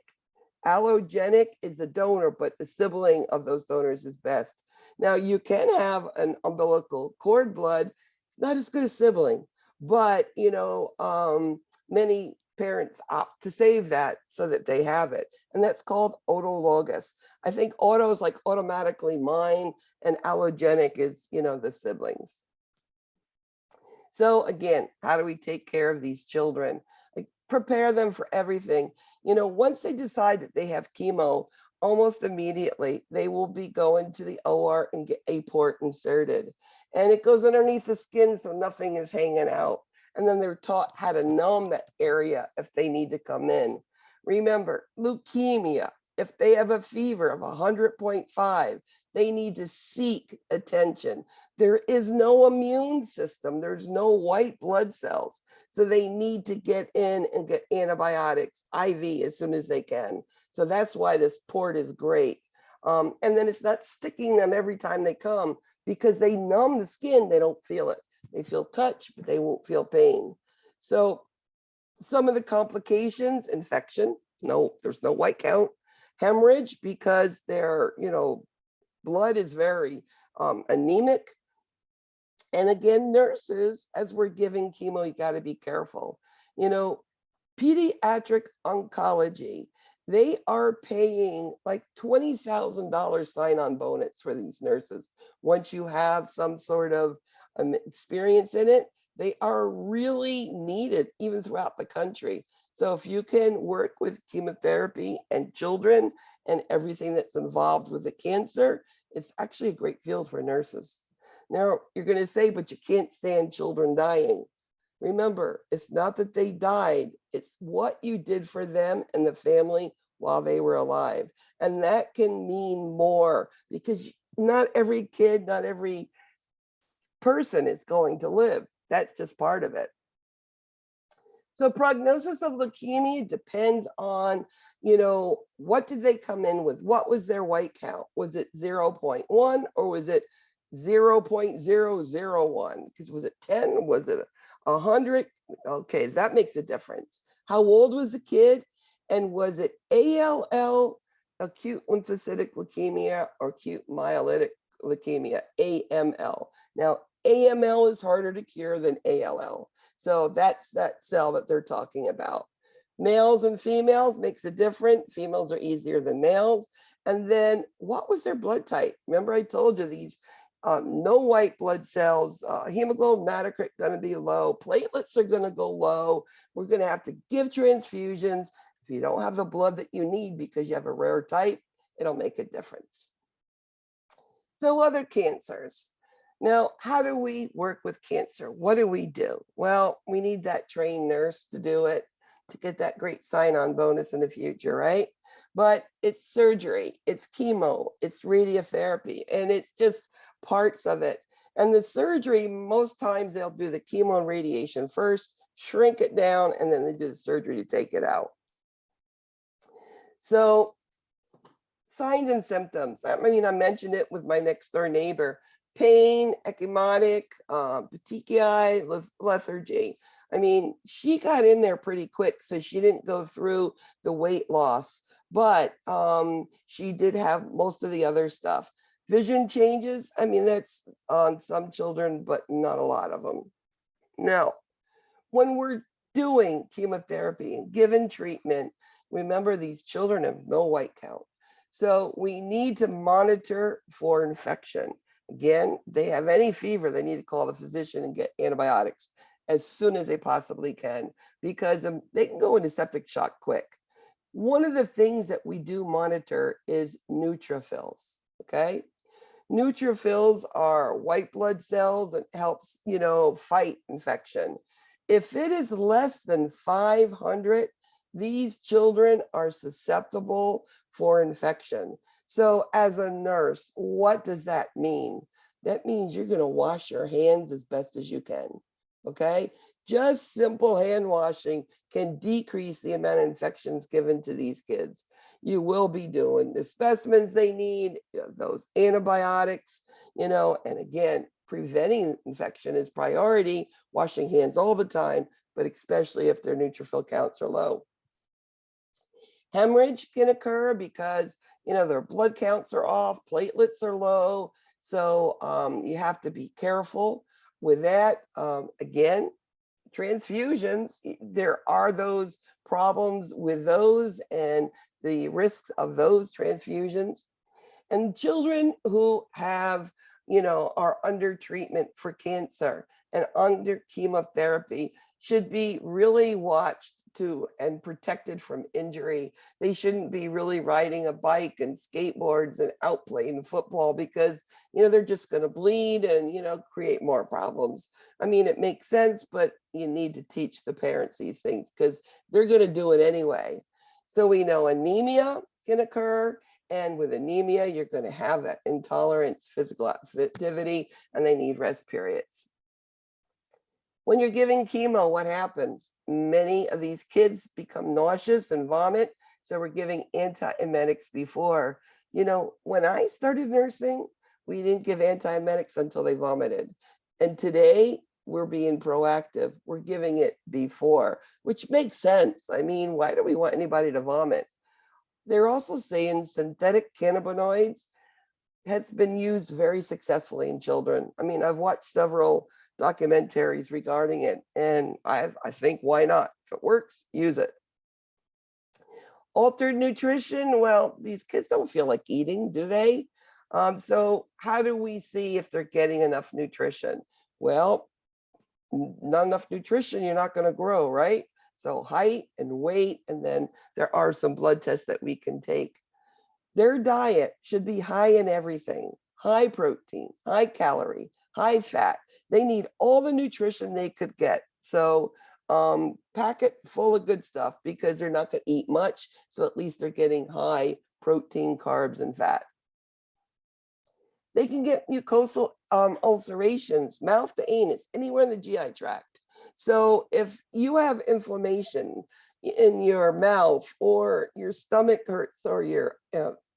Allogenic is the donor, but the sibling of those donors is best. Now, you can have an umbilical cord blood. It's not as good as sibling, but, you know, many parents opt to save that so that they have it. And that's called autologous. I think auto is like automatically mine, and allogenic is, you know, the siblings. So again, how do we take care of these children? Like, prepare them for everything. You know, once they decide that they have chemo, almost immediately they will be going to the OR and get a port inserted. And it goes underneath the skin so nothing is hanging out. And then they're taught how to numb that area if they need to come in. Remember, leukemia, if they have a fever of 100.5, they need to seek attention. There is no immune system. There's no white blood cells. So they need to get in and get antibiotics IV as soon as they can. So that's why this port is great. And then it's not sticking them every time they come, because they numb the skin, they don't feel it. They feel touch, but they won't feel pain. So some of the complications, infection, no, there's no white count. Hemorrhage, because their, you know, blood is very anemic. And again, nurses, as we're giving chemo, you got to be careful. You know, pediatric oncology, they are paying like $20,000 sign-on bonus for these nurses. Once you have some sort of experience in it, they are really needed even throughout the country. So if you can work with chemotherapy and children and everything that's involved with the cancer, it's actually a great field for nurses. Now, you're going to say, but you can't stand children dying. Remember, it's not that they died, it's what you did for them and the family while they were alive. And that can mean more, because not every kid, not every person is going to live. That's just part of it. So prognosis of leukemia depends on, you know, what did they come in with? What was their white count? Was it 0.1 or was it 0.001? Because was it 10? Was it 100? Okay, that makes a difference. How old was the kid? And was it ALL, acute lymphocytic leukemia, or acute myelolytic leukemia, AML? Now, AML is harder to cure than ALL. So that's that cell that they're talking about. Males and females makes a difference. Females are easier than males. And then what was their blood type? Remember I told you these no white blood cells, hemoglobin hematocrit going to be low, platelets are going to go low. We're going to have to give transfusions. If you don't have the blood that you need because you have a rare type, it'll make a difference. So other cancers. Now, how do we work with cancer? What do we do? Well, we need that trained nurse to do it, to get that great sign-on bonus in the future, right? But it's surgery, it's chemo, it's radiotherapy, and it's just parts of it. And the surgery, most times they'll do the chemo and radiation first, shrink it down, and then they do the surgery to take it out. So signs and symptoms. I mean, I mentioned it with my next door neighbor. Pain, ecchymotic, petechiae, lethargy. I mean, she got in there pretty quick, so she didn't go through the weight loss, but she did have most of the other stuff. Vision changes, I mean, that's on some children, but not a lot of them. Now, when we're doing chemotherapy and given treatment, remember these children have no white count. So we need to monitor for infection. Again, they have any fever, they need to call the physician and get antibiotics. as soon as they possibly can, because they can go into septic shock quick. One of the things that we do monitor is neutrophils, okay? Neutrophils are white blood cells and helps, fight infection. If it is less than 500, these children are susceptible for infection. So as a nurse, what does that mean? That means you're going to wash your hands as best as you can, okay? Just simple hand washing can decrease the amount of infections given to these kids. You will be doing the specimens they need, those antibiotics, and again, preventing infection is priority, washing hands all the time, but especially if their neutrophil counts are low. Hemorrhage can occur because, their blood counts are off, platelets are low. So you have to be careful with that. Again, transfusions, there are those problems with those and the risks of those transfusions. And children who have, are under treatment for cancer and under chemotherapy should be really watched to and protected from injury. They shouldn't be really riding a bike and skateboards and out playing football because, they're just going to bleed and, create more problems. I mean, it makes sense, but you need to teach the parents these things because they're going to do it anyway. So we know anemia can occur. And with anemia, you're going to have that intolerance, physical activity, and they need rest periods. When you're giving chemo, what happens? Many of these kids become nauseous and vomit. So we're giving antiemetics before. When I started nursing, we didn't give antiemetics until they vomited. And today we're being proactive. We're giving it before, which makes sense. I mean, why do we want anybody to vomit? They're also saying synthetic cannabinoids has been used very successfully in children. I mean, I've watched several documentaries regarding it, and I think, why not? If it works, use it. Altered nutrition, well, these kids don't feel like eating, do they? So how do we see if they're getting enough nutrition? Well, not enough nutrition, you're not going to grow, right? So height and weight, and then there are some blood tests that we can take. Their diet should be high in everything, high protein, high calorie, high fat. They need all the nutrition they could get. So pack it full of good stuff because they're not going to eat much. So at least they're getting high protein, carbs, and fat. They can get mucosal ulcerations, mouth to anus, anywhere in the GI tract. So if you have inflammation in your mouth or your stomach hurts or your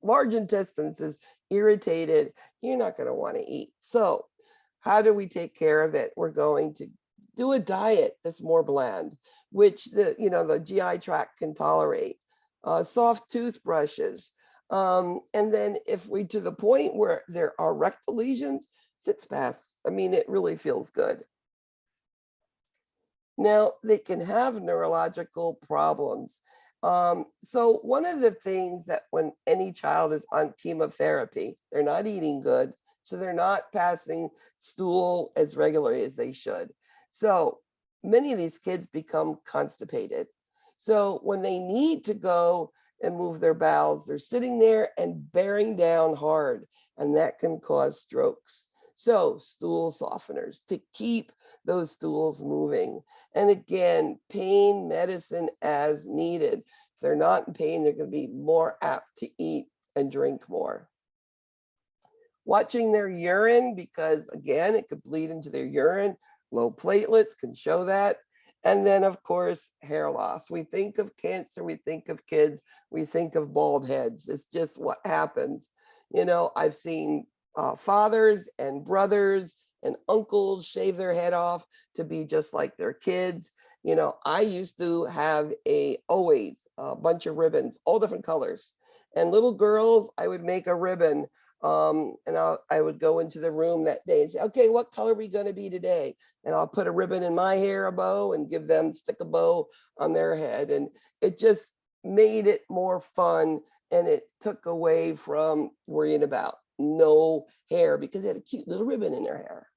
large intestines is irritated, you're not going to want to eat. So how do we take care of it? We're going to do a diet that's more bland, which the GI tract can tolerate. Soft toothbrushes. And then if we to the point where there are rectal lesions, sitz baths. I mean, it really feels good. Now, they can have neurological problems. So one of the things that when any child is on chemotherapy, they're not eating good, so they're not passing stool as regularly as they should. So many of these kids become constipated. So when they need to go and move their bowels, they're sitting there and bearing down hard, and that can cause strokes. So stool softeners to keep those stools moving. And again, pain medicine as needed. If they're not in pain, they're going to be more apt to eat and drink more. Watching their urine, because again, it could bleed into their urine. Low platelets can show that. And then, of course, hair loss. We think of cancer, we think of kids, we think of bald heads. It's just what happens. I've seen fathers and brothers and uncles shave their head off to be just like their kids. I used to have always a bunch of ribbons, all different colors. And little girls, I would make a ribbon. And I would go into the room that day and say, okay, what color are we going to be today? And I'll put a ribbon in my hair, a bow, and give them, stick a bow on their head. And it just made it more fun. And it took away from worrying about no hair because they had a cute little ribbon in their hair.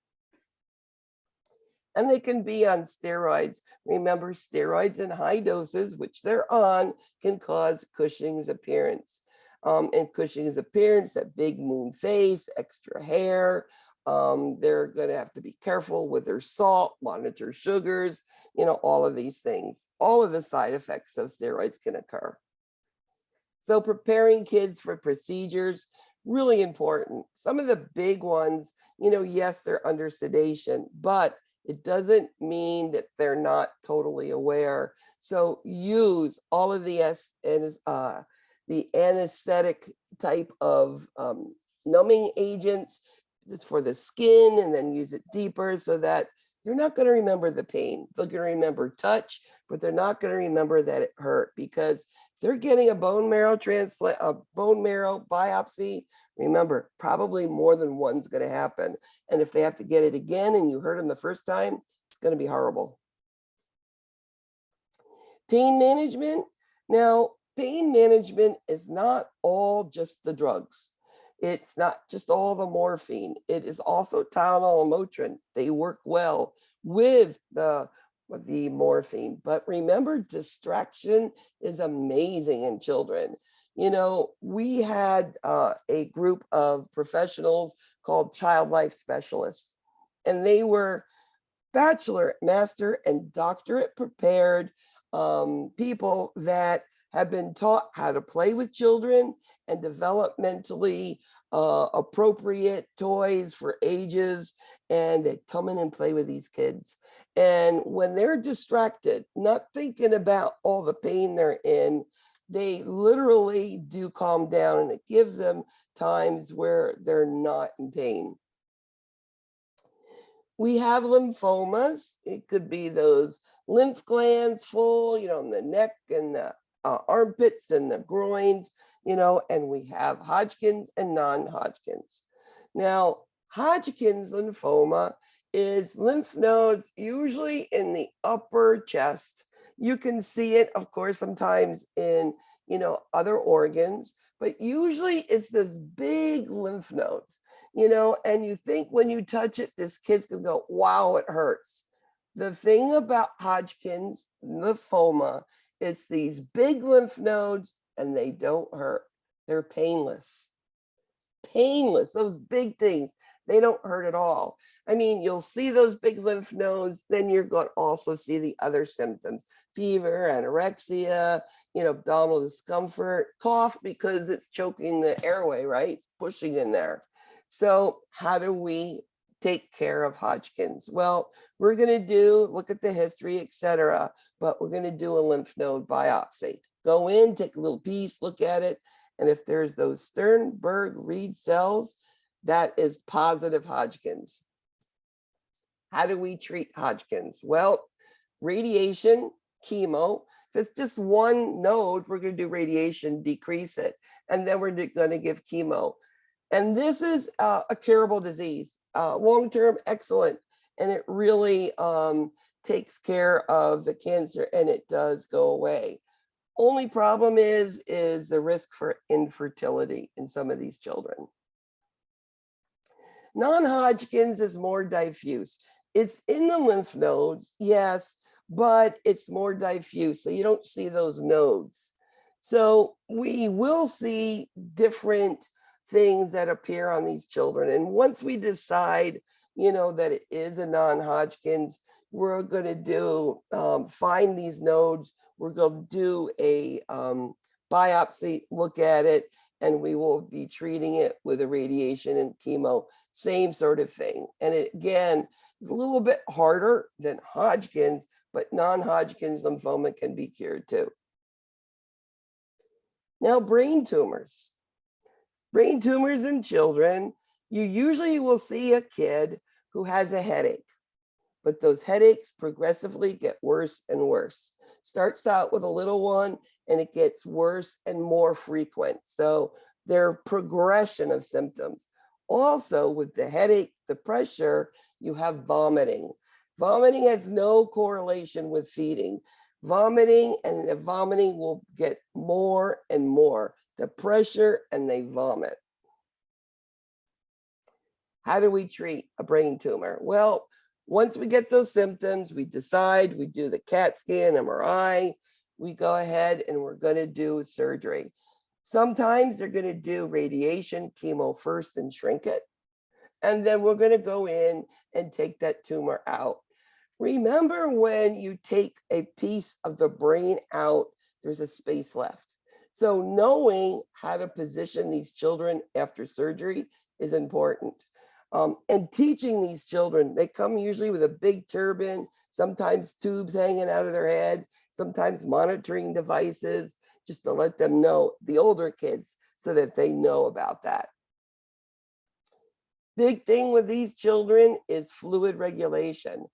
And they can be on steroids. Remember, steroids in high doses, which they're on, can cause Cushing's appearance. And Cushing's appearance, that big moon face, extra hair. They're going to have to be careful with their salt, monitor sugars, all of these things. All of the side effects of steroids can occur. So preparing kids for procedures, really important. Some of the big ones, yes, they're under sedation, but it doesn't mean that they're not totally aware. So use all of the anesthetic type of numbing agents for the skin, and then use it deeper so that they're not going to remember the pain. They're going to remember touch, but they're not going to remember that it hurt, because they're getting a bone marrow transplant, a bone marrow biopsy. Remember, probably more than one's going to happen. And if they have to get it again and you hurt them the first time, it's going to be horrible. Pain management. Now, pain management is not all just the drugs. It's not just all the morphine. It is also Tylenol and Motrin. They work well with the morphine. But remember, distraction is amazing in children. We had a group of professionals called child life specialists, and they were bachelor, master, and doctorate prepared people that have been taught how to play with children and developmentally appropriate toys for ages, and they come in and play with these kids. And when they're distracted, not thinking about all the pain they're in, they literally do calm down, and it gives them times where they're not in pain. We have lymphomas. It could be those lymph glands full, in the neck and the armpits and the groins, and we have Hodgkins and non-Hodgkins. Now, Hodgkin's lymphoma is lymph nodes usually in the upper chest. You can see it, of course, sometimes in, other organs, but usually it's this big lymph nodes, and you think when you touch it, this kid's gonna go, wow, it hurts. The thing about Hodgkin's lymphoma, it's these big lymph nodes and they don't hurt. They're painless. Painless, those big things, they don't hurt at all. I mean, you'll see those big lymph nodes, then you're going to also see the other symptoms: fever, anorexia, abdominal discomfort, cough because it's choking the airway, right? Pushing in there. So how do we take care of Hodgkin's? Well, we're going to look at the history, etc., but we're going to do a lymph node biopsy. Go in, take a little piece, look at it, and if there's those Sternberg-Reed cells, that is positive Hodgkin's. How do we treat Hodgkin's? Well, radiation, chemo. If it's just one node, we're going to do radiation, decrease it, and then we're going to give chemo. And this is a curable disease. Long-term, excellent, and it really takes care of the cancer, and it does go away. Only problem is the risk for infertility in some of these children. Non-Hodgkin's is more diffuse. It's in the lymph nodes, yes, but it's more diffuse, so you don't see those nodes. So we will see different things that appear on these children. And once we decide, that it is a non-Hodgkin's, we're going to find these nodes. We're going to do a biopsy, look at it, and we will be treating it with a radiation and chemo, same sort of thing. And it, again, is a little bit harder than Hodgkin's, but non-Hodgkin's lymphoma can be cured too. Now, brain tumors. Brain tumors in children, you usually will see a kid who has a headache, but those headaches progressively get worse and worse. Starts out with a little one and it gets worse and more frequent. So their progression of symptoms. Also with the headache, the pressure, you have vomiting. Vomiting has no correlation with feeding. Vomiting, and the vomiting will get more and more. The pressure, and they vomit. How do we treat a brain tumor? Well, Once we get those symptoms, we decide, we do the CAT scan, MRI, we go ahead and we're going to do surgery. Sometimes they're going to do radiation, chemo first and shrink it. And then we're going to go in and take that tumor out. Remember, when you take a piece of the brain out, there's a space left. So knowing how to position these children after surgery is important. And teaching these children, they come usually with a big turban, sometimes tubes hanging out of their head, sometimes monitoring devices, just to let them know, the older kids, so that they know about that. Big thing with these children is fluid regulation.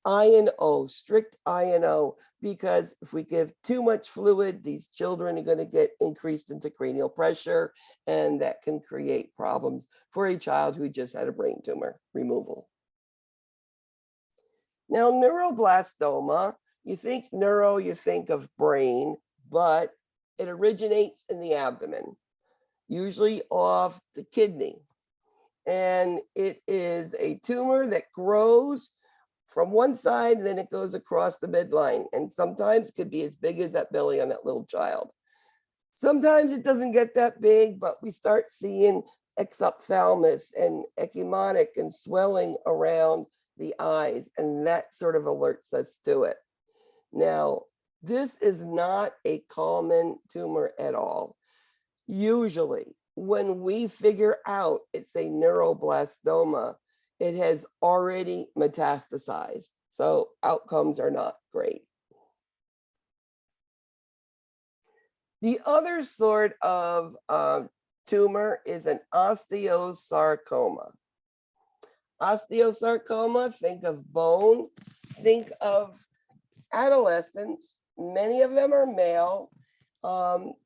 I&O, strict I&O, because if we give too much fluid, these children are going to get increased intracranial pressure, and that can create problems for a child who just had a brain tumor removal. Now, neuroblastoma, you think neuro, you think of brain, but it originates in the abdomen, usually off the kidney. And it is a tumor that grows from one side, and then it goes across the midline, and sometimes could be as big as that belly on that little child. Sometimes it doesn't get that big, but we start seeing exophthalmos and ecchymotic and swelling around the eyes, and that sort of alerts us to it. Now, this is not a common tumor at all. Usually, when we figure out it's a neuroblastoma, it has already metastasized, so outcomes are not great. The other sort of tumor is an osteosarcoma. Osteosarcoma, think of bone, think of adolescents. Many of them are male.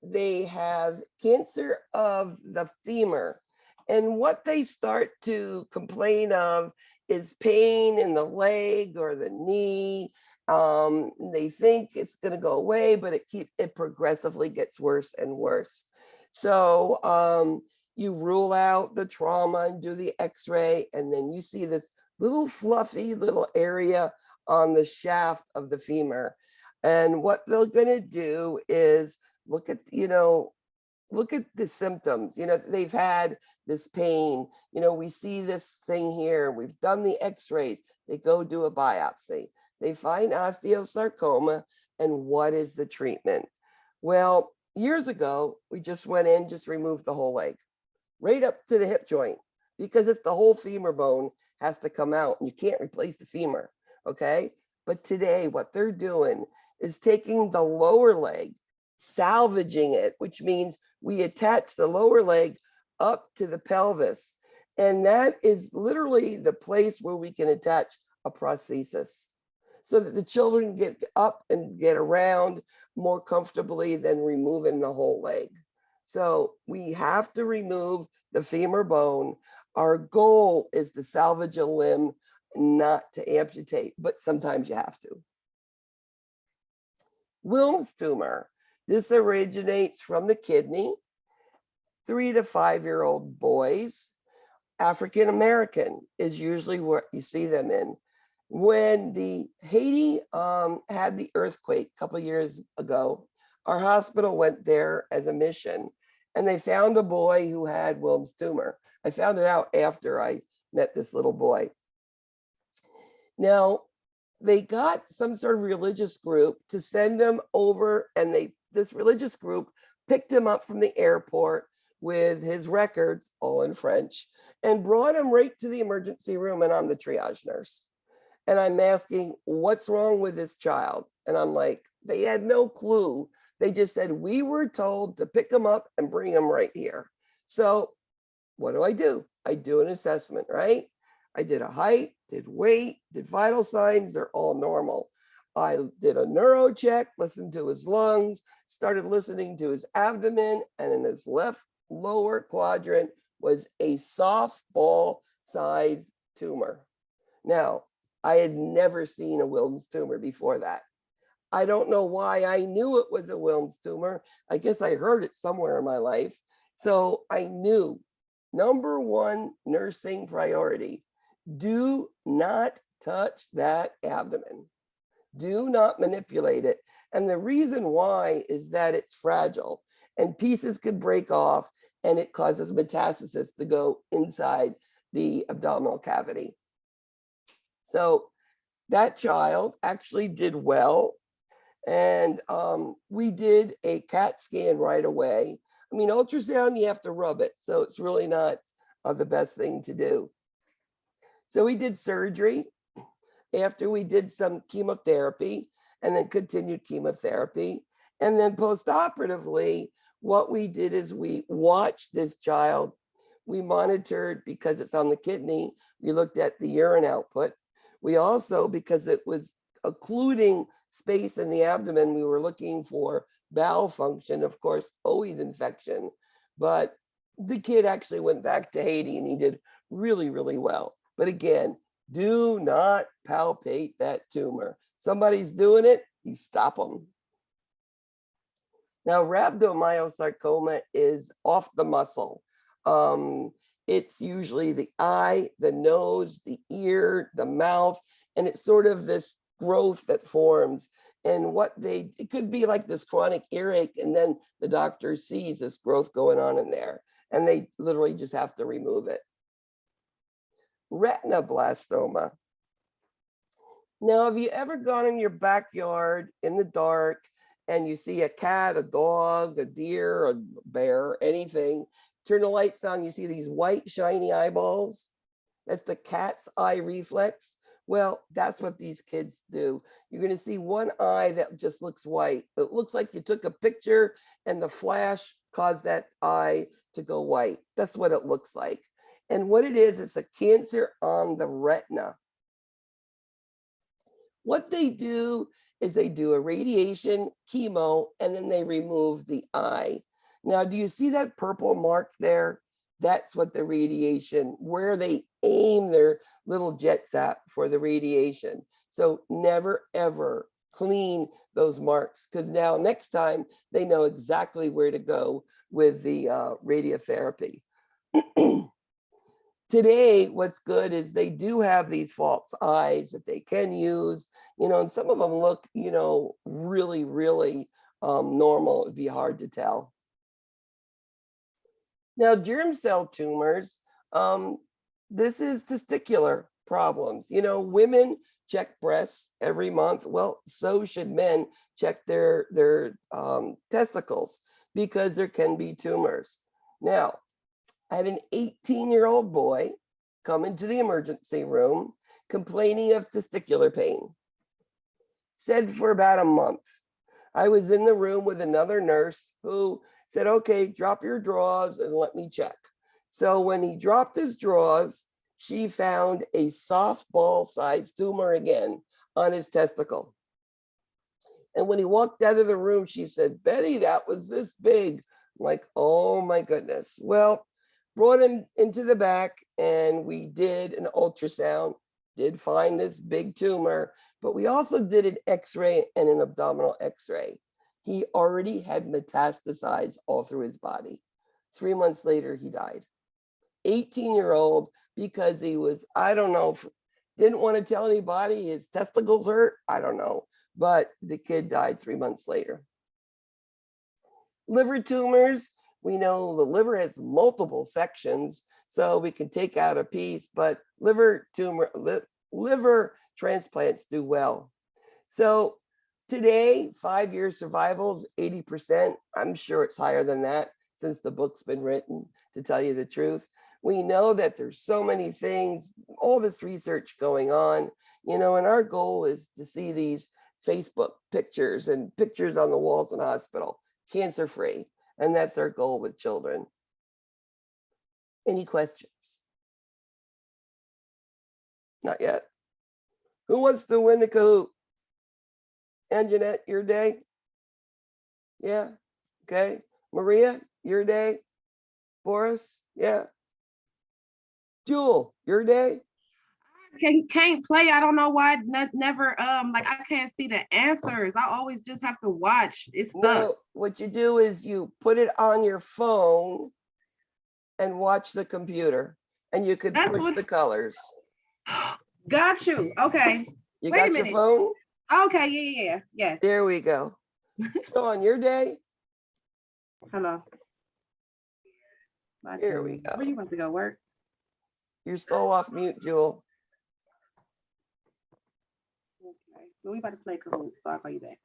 They have cancer of the femur. And what they start to complain of is pain in the leg or the knee. They think it's going to go away, but it progressively gets worse and worse. So you rule out the trauma and do the X-ray, and then you see this little fluffy little area on the shaft of the femur. And what they're going to do is look at the symptoms. They've had this pain. We see this thing here. We've done the X-rays. They go do a biopsy. They find osteosarcoma, and what is the treatment? Well, years ago, we just went in, just removed the whole leg, right up to the hip joint, because it's the whole femur bone has to come out, and you can't replace the femur, okay? But today, what they're doing is taking the lower leg, salvaging it, which means we attach the lower leg up to the pelvis. And that is literally the place where we can attach a prosthesis, so that the children get up and get around more comfortably than removing the whole leg. So we have to remove the femur bone. Our goal is to salvage a limb, not to amputate, but sometimes you have to. Wilms tumor. This originates from the kidney. 3 to 5-year-old boys. African American is usually what you see them in. When the Haiti had the earthquake a couple years ago, our hospital went there as a mission, and they found a boy who had Wilms tumor. I found it out after I met this little boy. Now, they got some sort of religious group to send him over, and this religious group picked him up from the airport with his records, all in French, and brought him right to the emergency room, and I'm the triage nurse. And I'm asking, what's wrong with this child? And I'm like, they had no clue. They just said, we were told to pick him up and bring him right here. So what do? I do an assessment, right? I did a height, did weight, did vital signs, they're all normal. I did a neuro check, listened to his lungs, started listening to his abdomen, and in his left lower quadrant was a softball-sized tumor. Now, I had never seen a Wilms tumor before that. I don't know why I knew it was a Wilms tumor. I guess I heard it somewhere in my life. So I knew, number one nursing priority, do not touch that abdomen. Do not manipulate it. And the reason why is that it's fragile and pieces could break off and it causes metastasis to go inside the abdominal cavity. So that child actually did well. And we did a CAT scan right away. I mean, ultrasound, you have to rub it. So it's really not the best thing to do. So we did surgery after we did some chemotherapy and then continued chemotherapy. And then post-operatively, what we did is we watched this child. We monitored because it's on the kidney. We looked at the urine output. We also, because it was occluding space in the abdomen, we were looking for bowel function, of course, always infection. But the kid actually went back to Haiti and he did really, really well. But again, do not palpate that tumor. Somebody's doing it, you stop them. Now, rhabdomyosarcoma is off the muscle. It's usually the eye, the nose, the ear, the mouth, and it's sort of this growth that forms. And it could be like this chronic earache, and then the doctor sees this growth going on in there, and they literally just have to remove it. Retinoblastoma. Now, have you ever gone in your backyard in the dark and you see a cat, a dog, a deer, a bear, anything, turn the lights on, you see these white shiny eyeballs? That's the cat's eye reflex. Well, that's what these kids do. You're going to see one eye that just looks white. It looks like you took a picture and the flash caused that eye to go white. That's what it looks like. And what it is, it's a cancer on the retina. What they do is they do a radiation, chemo, and then they remove the eye. Now, do you see that purple mark there? That's what the radiation, where they aim their little jets at for the radiation. So never, ever clean those marks, because now next time they know exactly where to go with the radiotherapy. Today, what's good is they do have these false eyes that they can use, and some of them look, really, really normal. It'd be hard to tell. Now, germ cell tumors, this is testicular problems. Women check breasts every month. Well, so should men check their testicles, because there can be tumors. Now, I had an 18-year-old boy come into the emergency room complaining of testicular pain. Said for about a month. I was in the room with another nurse who said, okay, drop your drawers and let me check. So when he dropped his drawers, she found a softball-sized tumor again on his testicle. And when he walked out of the room, she said, Betty, that was this big. I'm like, oh my goodness. Well, brought him into the back and we did an ultrasound, did find this big tumor, but we also did an x-ray and an abdominal x-ray. He already had metastasized all through his body. 3 months later, he died. 18-year-old, because he was, I don't know, didn't want to tell anybody, his testicles hurt, I don't know, but the kid died 3 months later. Liver tumors, we know the liver has multiple sections, so we can take out a piece, but liver transplants do well. So today, 5-year survival is 80%. I'm sure it's higher than that since the book's been written, to tell you the truth. We know that there's so many things, all this research going on, and our goal is to see these Facebook pictures and pictures on the walls in the hospital, cancer-free. And that's our goal with children. Any questions? Not yet. Who wants to win the Kahoot? Anjanette, your day? Yeah, okay. Maria, your day? Boris, yeah. Jewel, your day? Can't play. I don't know why. Never like I can't see the answers. I always just have to watch. It sucks. No, what you do is you put it on your phone and watch the computer, and you could push the colors. Got you. Okay. You Wait a got your minute. phone? Okay. Yeah. Yes. There we go. So on your day, Hello. here we go. Where you want to go work? You're still off mute, Jewel. Okay. Well, we about to play Kahoot, so I'll call you back.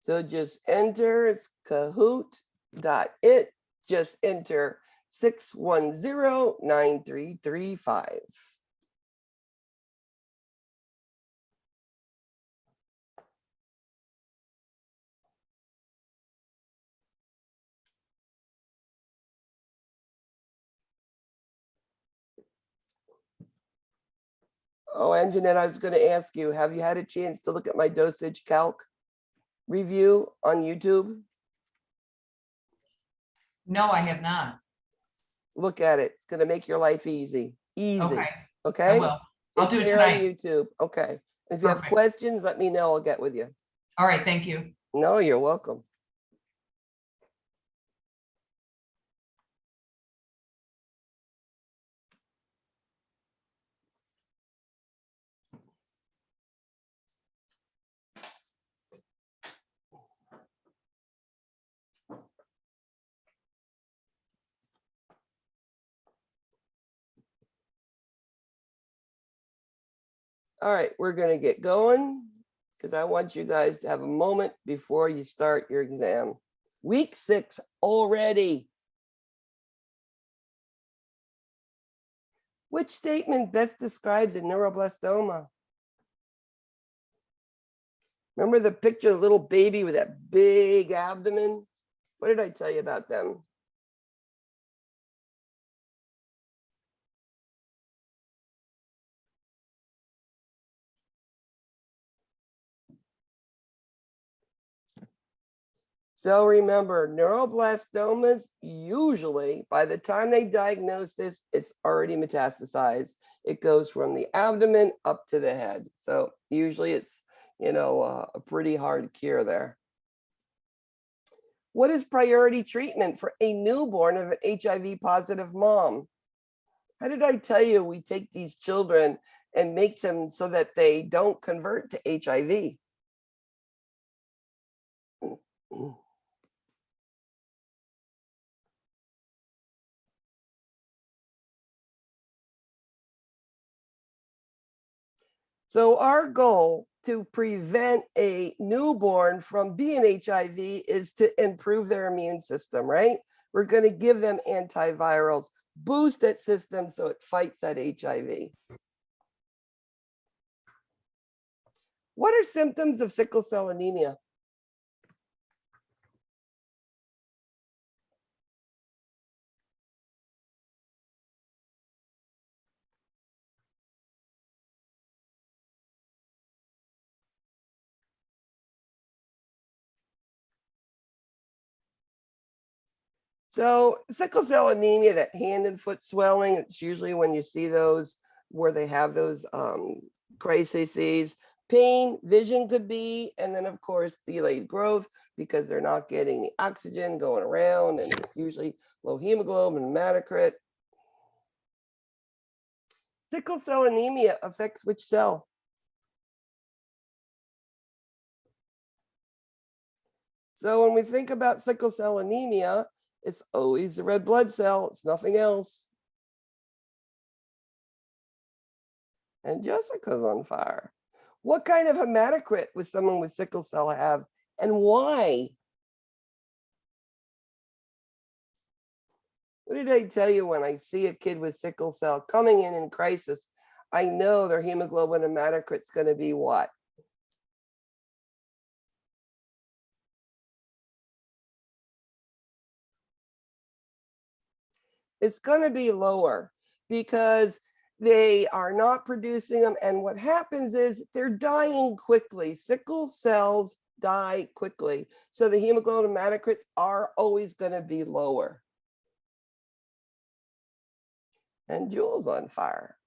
So just enter Kahoot.it. Just enter 610-9335. Oh, and Jeanette, I was going to ask you, have you had a chance to look at my dosage calc review on YouTube? No, I have not. Look at it. It's going to make your life easy. Easy. Okay. I Okay? will. I'll It's do it there on tonight. YouTube. Okay. If you have Perfect. questions, let me know. I'll get with you. All right, thank you. No, you're welcome. All right, we're going to get going because I want you guys to have a moment before you start your exam. Week 6 already. Which statement best describes a neuroblastoma? Remember the picture of the little baby with that big abdomen? What did I tell you about them? So remember, neuroblastomas, usually by the time they diagnose this, it's already metastasized. It goes from the abdomen up to the head. So usually it's, a pretty hard cure there. What is priority treatment for a newborn of an HIV positive mom? How did I tell you we take these children and make them so that they don't convert to HIV? So our goal to prevent a newborn from being HIV is to improve their immune system, right? We're going to give them antivirals, boost that system so it fights that HIV. What are symptoms of sickle cell anemia? So sickle cell anemia, that hand and foot swelling, it's usually when you see those where they have those crises. Pain, vision could be, and then of course delayed growth because they're not getting the oxygen going around, and it's usually low hemoglobin, hematocrit. Sickle cell anemia affects which cell? So when we think about sickle cell anemia, it's always the red blood cell. It's nothing else. And Jessica's on fire. What kind of hematocrit would someone with sickle cell have, and why? What did I tell you when I see a kid with sickle cell coming in crisis? I know their hemoglobin hematocrit's going to be what? It's going to be lower because they are not producing them. And what happens is they're dying quickly. Sickle cells die quickly. So the hemoglobin hematocrits are always going to be lower. And Jules on fire.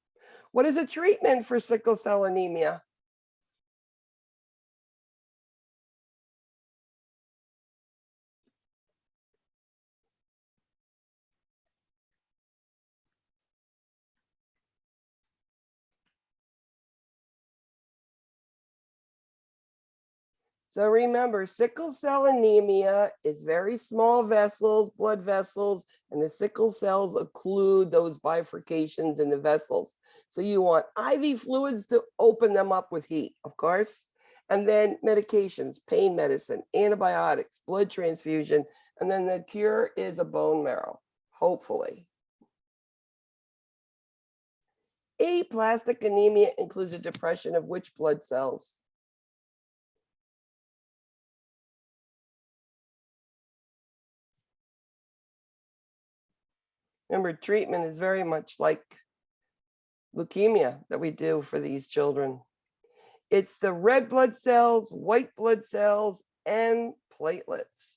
What is a treatment for sickle cell anemia? So remember, sickle cell anemia is very small vessels, blood vessels, and the sickle cells occlude those bifurcations in the vessels. So you want IV fluids to open them up with heat, of course, and then medications, pain medicine, antibiotics, blood transfusion, and then the cure is a bone marrow, hopefully. Aplastic anemia includes a depression of which blood cells? Remember, treatment is very much like leukemia that we do for these children. It's the red blood cells, white blood cells, and platelets.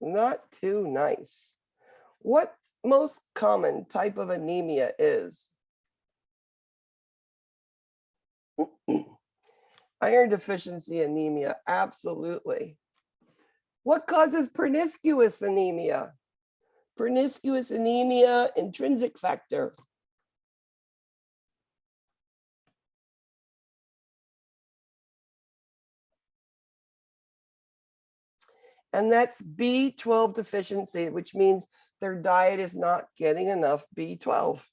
Not too nice. What most common type of anemia is? Iron deficiency anemia, absolutely. What causes pernicious anemia? Pernicious anemia, intrinsic factor. And that's B12 deficiency, which means their diet is not getting enough B12.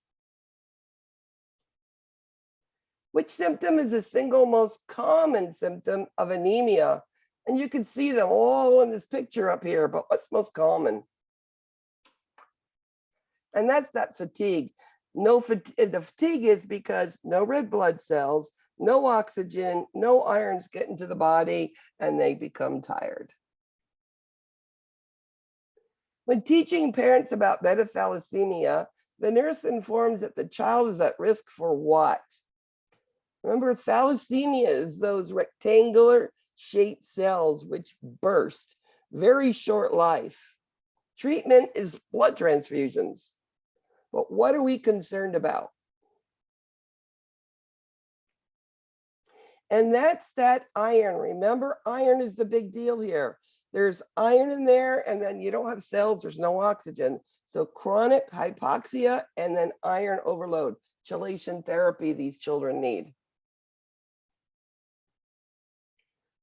Which symptom is the single most common symptom of anemia? And you can see them all in this picture up here, but what's most common? And that's that fatigue. The fatigue is because no red blood cells, no oxygen, no irons get into the body, and they become tired. When teaching parents about beta thalassemia, the nurse informs that the child is at risk for what? Remember, thalassemia is those rectangular shaped cells which burst, very short life. Treatment is blood transfusions. But what are we concerned about? And that's that iron. Remember, iron is the big deal here. There's iron in there, and then you don't have cells, there's no oxygen. So chronic hypoxia and then iron overload. Chelation therapy these children need.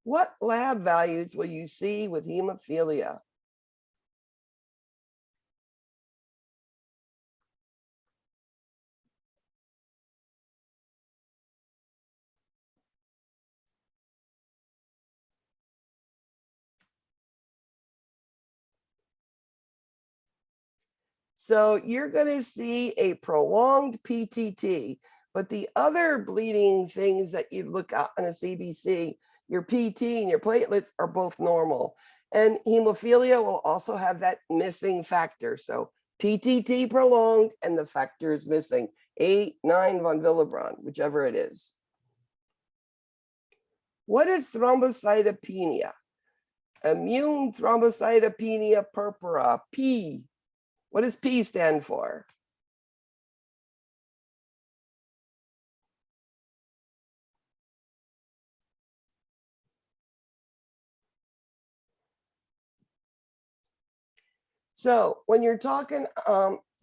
What lab values will you see with hemophilia? So you're going to see a prolonged PTT, but the other bleeding things that you look at on a CBC, your PT and your platelets are both normal. And hemophilia will also have that missing factor. So PTT prolonged and the factor is missing, 8, 9 von Willebrand, whichever it is. What is thrombocytopenia? Immune thrombocytopenia purpura, P. What does P stand for? So when you're talking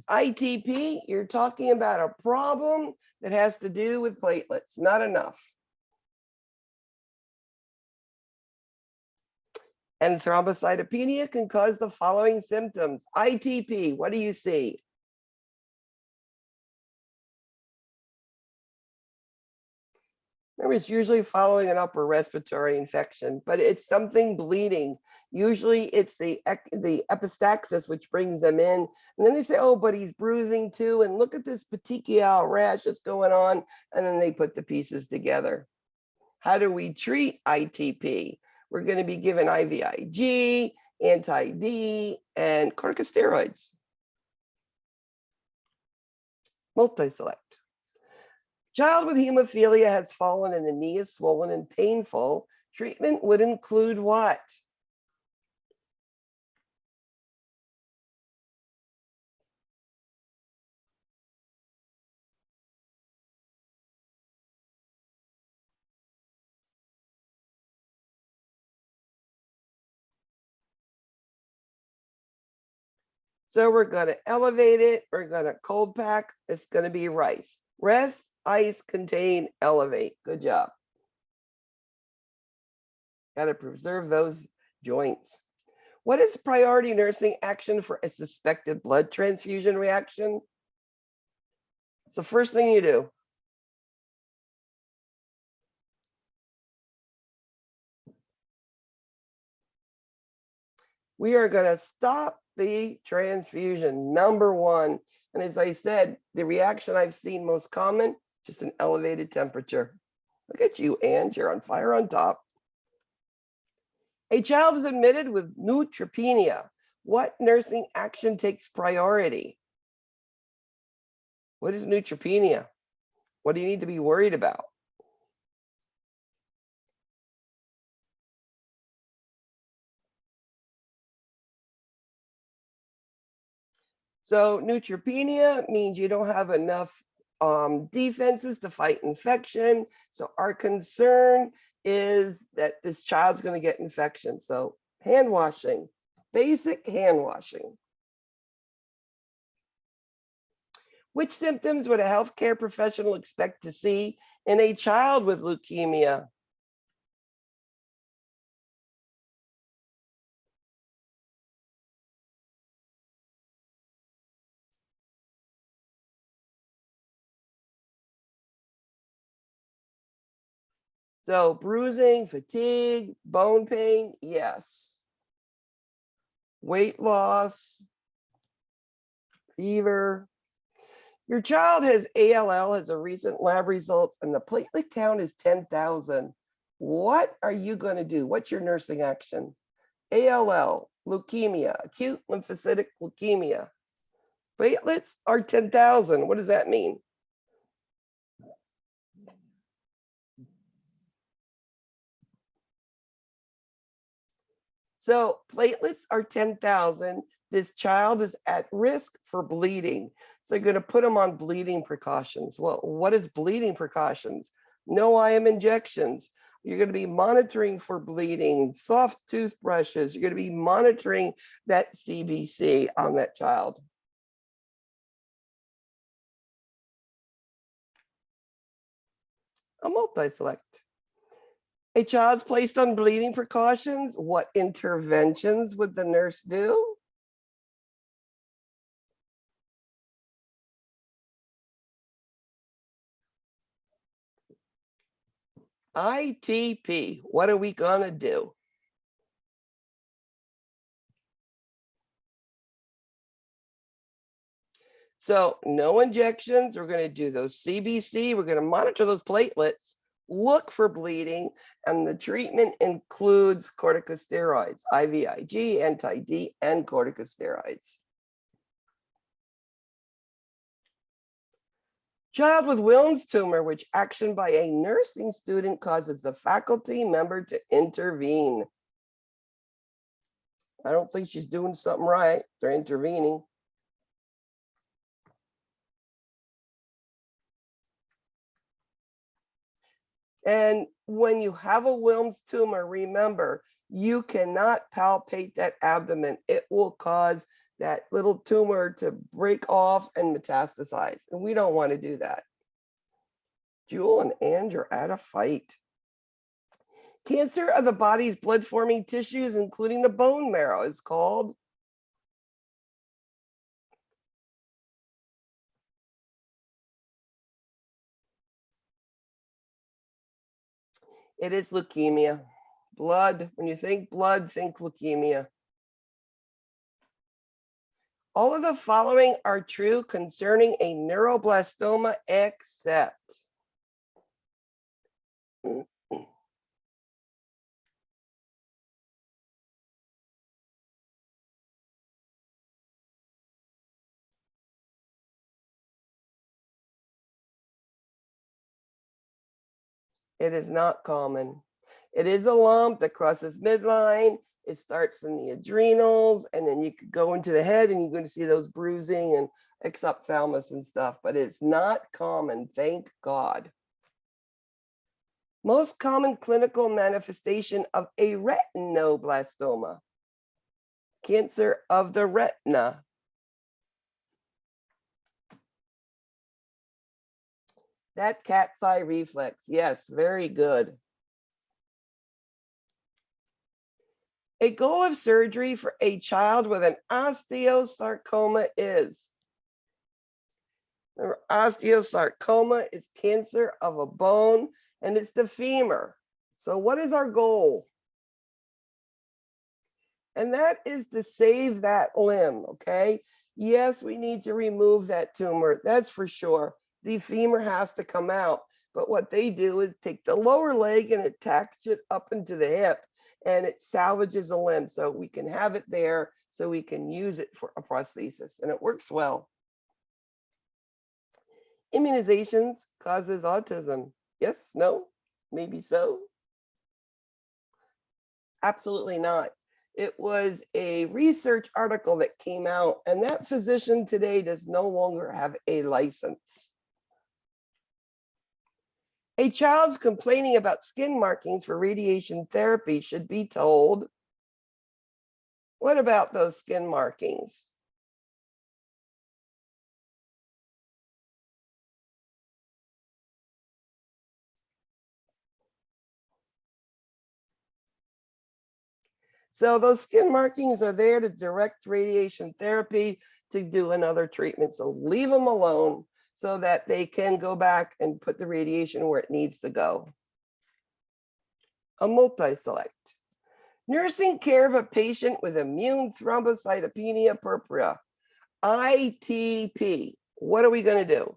ITP, you're talking about a problem that has to do with platelets, not enough. And thrombocytopenia can cause the following symptoms. ITP, what do you see? Remember, it's usually following an upper respiratory infection, but it's something bleeding. Usually it's the epistaxis, which brings them in. And then they say, oh, but he's bruising too. And look at this petechial rash that's going on. And then they put the pieces together. How do we treat ITP? We're going to be given IVIG, anti-D, and corticosteroids. Multi-select. Child with hemophilia has fallen and the knee is swollen and painful. Treatment would include what? So we're going to elevate it. We're going to cold pack. It's going to be rice. Rest, ice, contain, elevate. Good job. Got to preserve those joints. What is priority nursing action for a suspected blood transfusion reaction? It's the first thing you do. We are going to stop the transfusion, number one. And as I said, the reaction I've seen most common, just an elevated temperature. Look at you, Ange, you're on fire on top. A child is admitted with neutropenia. What nursing action takes priority? What is neutropenia? What do you need to be worried about? So neutropenia means you don't have enough defenses to fight infection. So our concern is that this child's going to get infection. So hand washing, basic hand washing. Which symptoms would a healthcare professional expect to see in a child with leukemia? So bruising, fatigue, bone pain, yes. Weight loss, fever. Your child has ALL, has a recent lab results, and the platelet count is 10,000. What are you going to do? What's your nursing action? ALL, leukemia, acute lymphocytic leukemia. Platelets are 10,000. What does that mean? So platelets are 10,000. This child is at risk for bleeding. So you're going to put them on bleeding precautions. Well, what is bleeding precautions? No IM injections. You're going to be monitoring for bleeding, soft toothbrushes. You're going to be monitoring that CBC on that child. A multi-select. A child's placed on bleeding precautions. What interventions would the nurse do? ITP, what are we gonna do? So no injections, we're gonna do those CBC, we're gonna monitor those platelets, look for bleeding, and the treatment includes corticosteroids, IVIG, anti-D, and corticosteroids. Child with Wilms tumor, which action by a nursing student causes the faculty member to intervene. I don't think she's doing something right. They're intervening. And when you have a Wilms tumor, remember, you cannot palpate that abdomen. It will cause that little tumor to break off and metastasize. And we don't want to do that. Jewel and Ange are at a fight. Cancer of the body's blood-forming tissues, including the bone marrow, is called? It is leukemia. Blood, when you think blood, think leukemia. All of the following are true concerning a neuroblastoma except. It is not common. It is a lump that crosses midline. It starts in the adrenals, and then you could go into the head and you're going to see those bruising and exophthalmos and stuff, but it's not common, thank God. Most common clinical manifestation of a retinoblastoma. Cancer of the retina. That cat's eye reflex, yes, very good. A goal of surgery for a child with an osteosarcoma is. Remember, osteosarcoma is cancer of a bone, and it's the femur. So what is our goal? And that is to save that limb, okay? Yes, we need to remove that tumor, that's for sure. The femur has to come out, but what they do is take the lower leg and attach it up into the hip, and it salvages a limb, so we can have it there, so we can use it for a prosthesis, and it works well. Immunizations causes autism. Yes, no, maybe so. Absolutely not. It was a research article that came out, and that physician today does no longer have a license. A child's complaining about skin markings for radiation therapy should be told, what about those skin markings? So those skin markings are there to direct radiation therapy to do another treatment. So leave them alone so that they can go back and put the radiation where it needs to go. A multi-select. Nursing care of a patient with immune thrombocytopenia purpura, ITP. What are we going to do?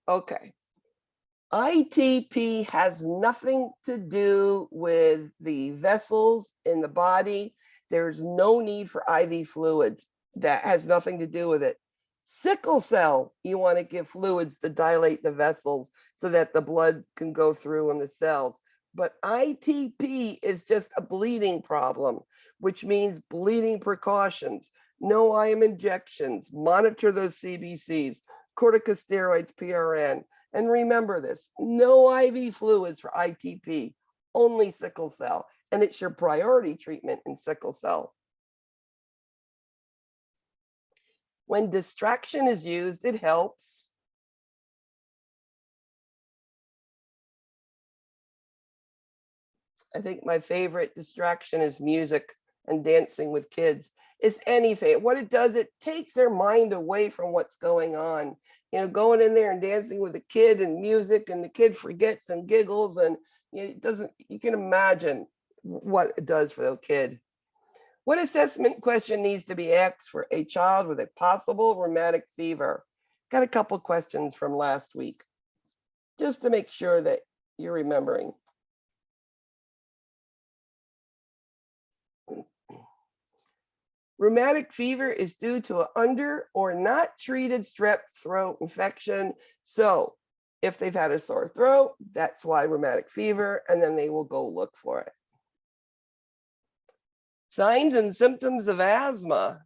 Okay. ITP has nothing to do with the vessels in the body. There's no need for IV fluids. That has nothing to do with it. Sickle cell, you want to give fluids to dilate the vessels so that the blood can go through in the cells. But ITP is just a bleeding problem, which means bleeding precautions. No IM injections, monitor those CBCs, corticosteroids, PRN. And remember this, no IV fluids for ITP, only sickle cell. And it's your priority treatment in sickle cell. When distraction is used, it helps. I think my favorite distraction is music and dancing with kids. It's anything. What it does, it takes their mind away from what's going on. You know, going in there and dancing with a kid and music, and the kid forgets and giggles, and it doesn't, you can imagine what it does for the kid. What assessment question needs to be asked for a child with a possible rheumatic fever? Got a couple questions from last week, just to make sure that you're remembering. Rheumatic fever is due to an under or not treated strep throat infection. So if they've had a sore throat, that's why rheumatic fever, and then they will go look for it. Signs and symptoms of asthma.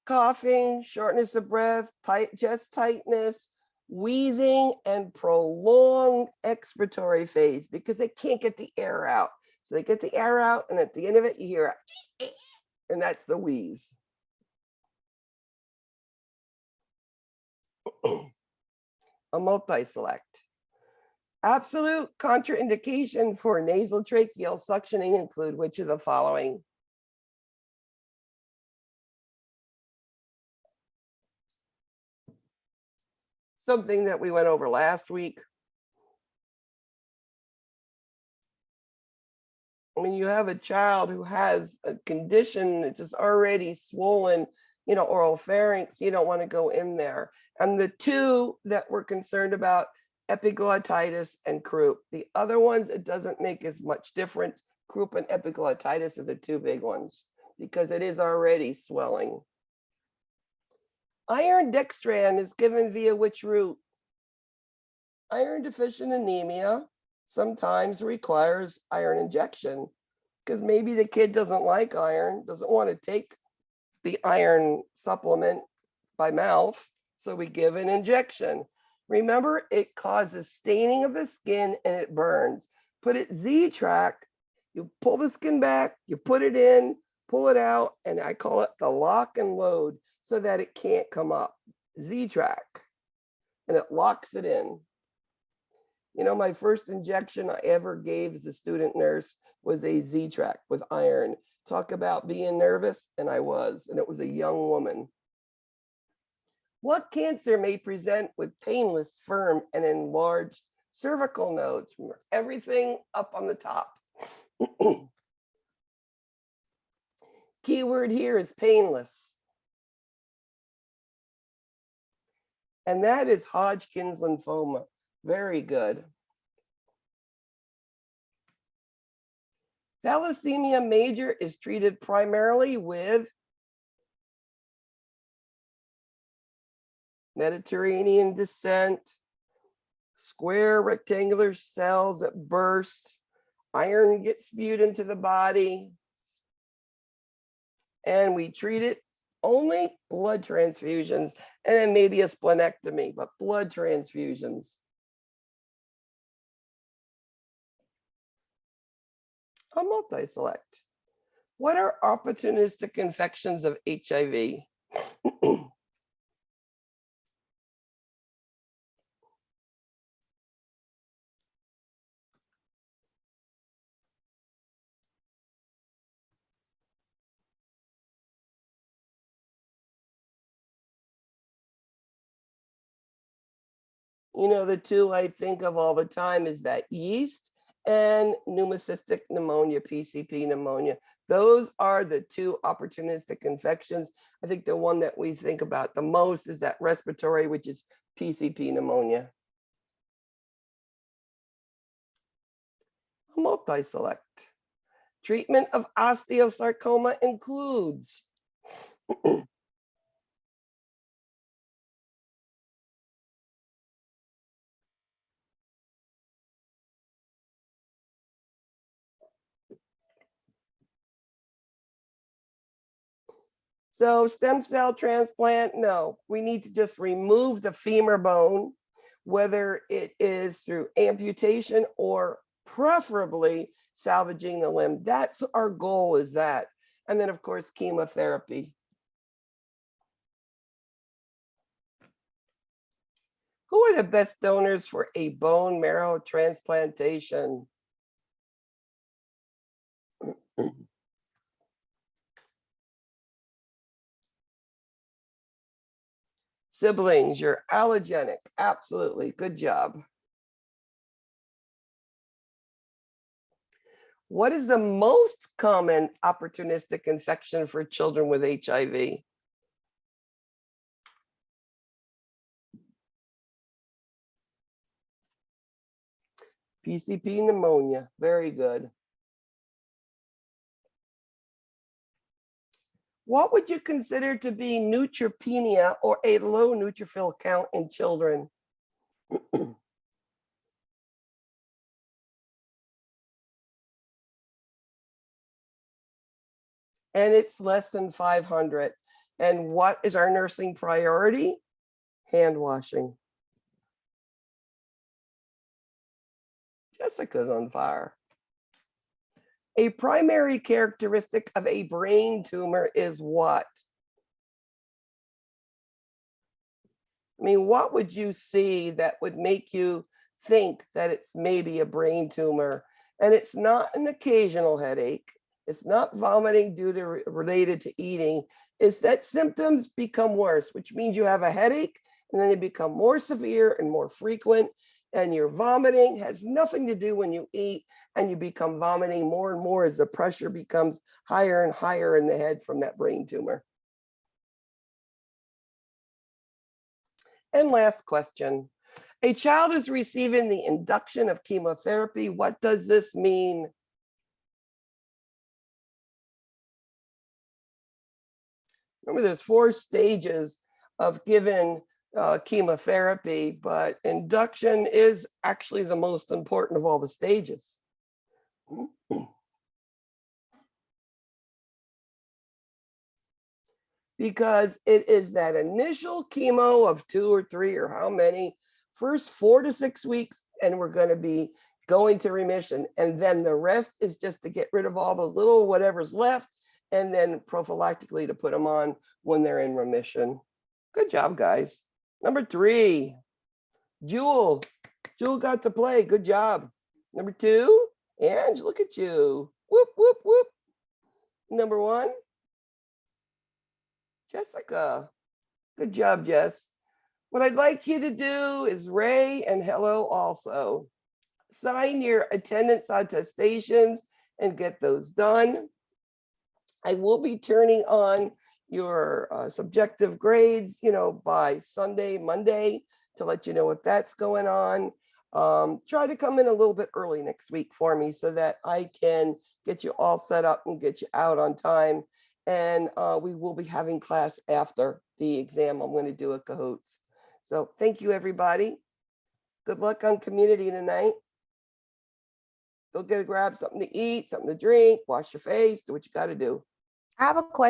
Coughing, shortness of breath, tight chest tightness, wheezing, and prolonged expiratory phase because they can't get the air out. So they get the air out, and at the end of it, you hear a and that's the wheeze. A multi-select. Absolute contraindication for nasal tracheal suctioning include which of the following? Something that we went over last week. When you have a child who has a condition that is already swollen, oral pharynx, you don't want to go in there. And the two that we're concerned about, epiglottitis and croup. The other ones, it doesn't make as much difference. Croup and epiglottitis are the two big ones because it is already swelling. Iron dextran is given via which route? Iron deficient anemia sometimes requires iron injection because maybe the kid doesn't like iron, doesn't want to take the iron supplement by mouth, so we give an injection. Remember, it causes staining of the skin and it burns. Put it Z-track, you pull the skin back, you put it in, pull it out, and I call it the lock and load so that it can't come up. Z-track, and it locks it in. You know, my first injection I ever gave as a student nurse was a Z-track with iron. Talk about being nervous, and I was, and it was a young woman. What cancer may present with painless, firm, and enlarged cervical nodes? From everything up on the top. Keyword here is painless. And that is Hodgkin's lymphoma. Very good. Thalassemia major is treated primarily with Mediterranean descent, square rectangular cells that burst, iron gets spewed into the body, and we treat it only blood transfusions, and then maybe a splenectomy, but blood transfusions. I'll multi-select. What are opportunistic infections of HIV? You know, the two I think of all the time is that yeast and pneumocystic pneumonia, PCP pneumonia. Those are the two opportunistic infections. I think the one that we think about the most is that respiratory, which is PCP pneumonia. Multi-select. Treatment of osteosarcoma includes so stem cell transplant, no, we need to just remove the femur bone, whether it is through amputation or preferably salvaging the limb. That's our goal, is that. And then of course, chemotherapy. Who are the best donors for a bone marrow transplantation? Siblings, you're allogenic. Absolutely, good job. What is the most common opportunistic infection for children with HIV? PCP pneumonia, very good. What would you consider to be neutropenia or a low neutrophil count in children? And it's less than 500. And what is our nursing priority? Hand washing. Jessica's on fire. A primary characteristic of a brain tumor is what? I mean, what would you see that would make you think that it's maybe a brain tumor? And it's not an occasional headache. It's not vomiting due to related to eating. It's that symptoms become worse, which means you have a headache and then they become more severe and more frequent. And your vomiting has nothing to do when you eat, and you become vomiting more and more as the pressure becomes higher and higher in the head from that brain tumor. And last question. A child is receiving the induction of chemotherapy. What does this mean? Remember, there's 4 stages of given chemotherapy, but induction is actually the most important of all the stages. Because it is that initial chemo of 2 or 3 or how many, first 4 to 6 weeks, and we're going to be going to remission. And then the rest is just to get rid of all those little whatever's left, and then prophylactically to put them on when they're in remission. Good job, guys. Number 3, Jewel. Jewel got to play. Good job. Number 2, Ange, look at you. Whoop, whoop, whoop. Number 1, Jessica. Good job, Jess. What I'd like you to do is Ray and hello also. Sign your attendance attestations and get those done. I will be turning on your subjective grades, by Sunday, Monday, to let you know what that's going on. Try to come in a little bit early next week for me so that I can get you all set up and get you out on time. And we will be having class after the exam. I'm going to do a Kahoots. So thank you, everybody. Good luck on community tonight. Go grab something to eat, something to drink, wash your face, do what you got to do. I have a question.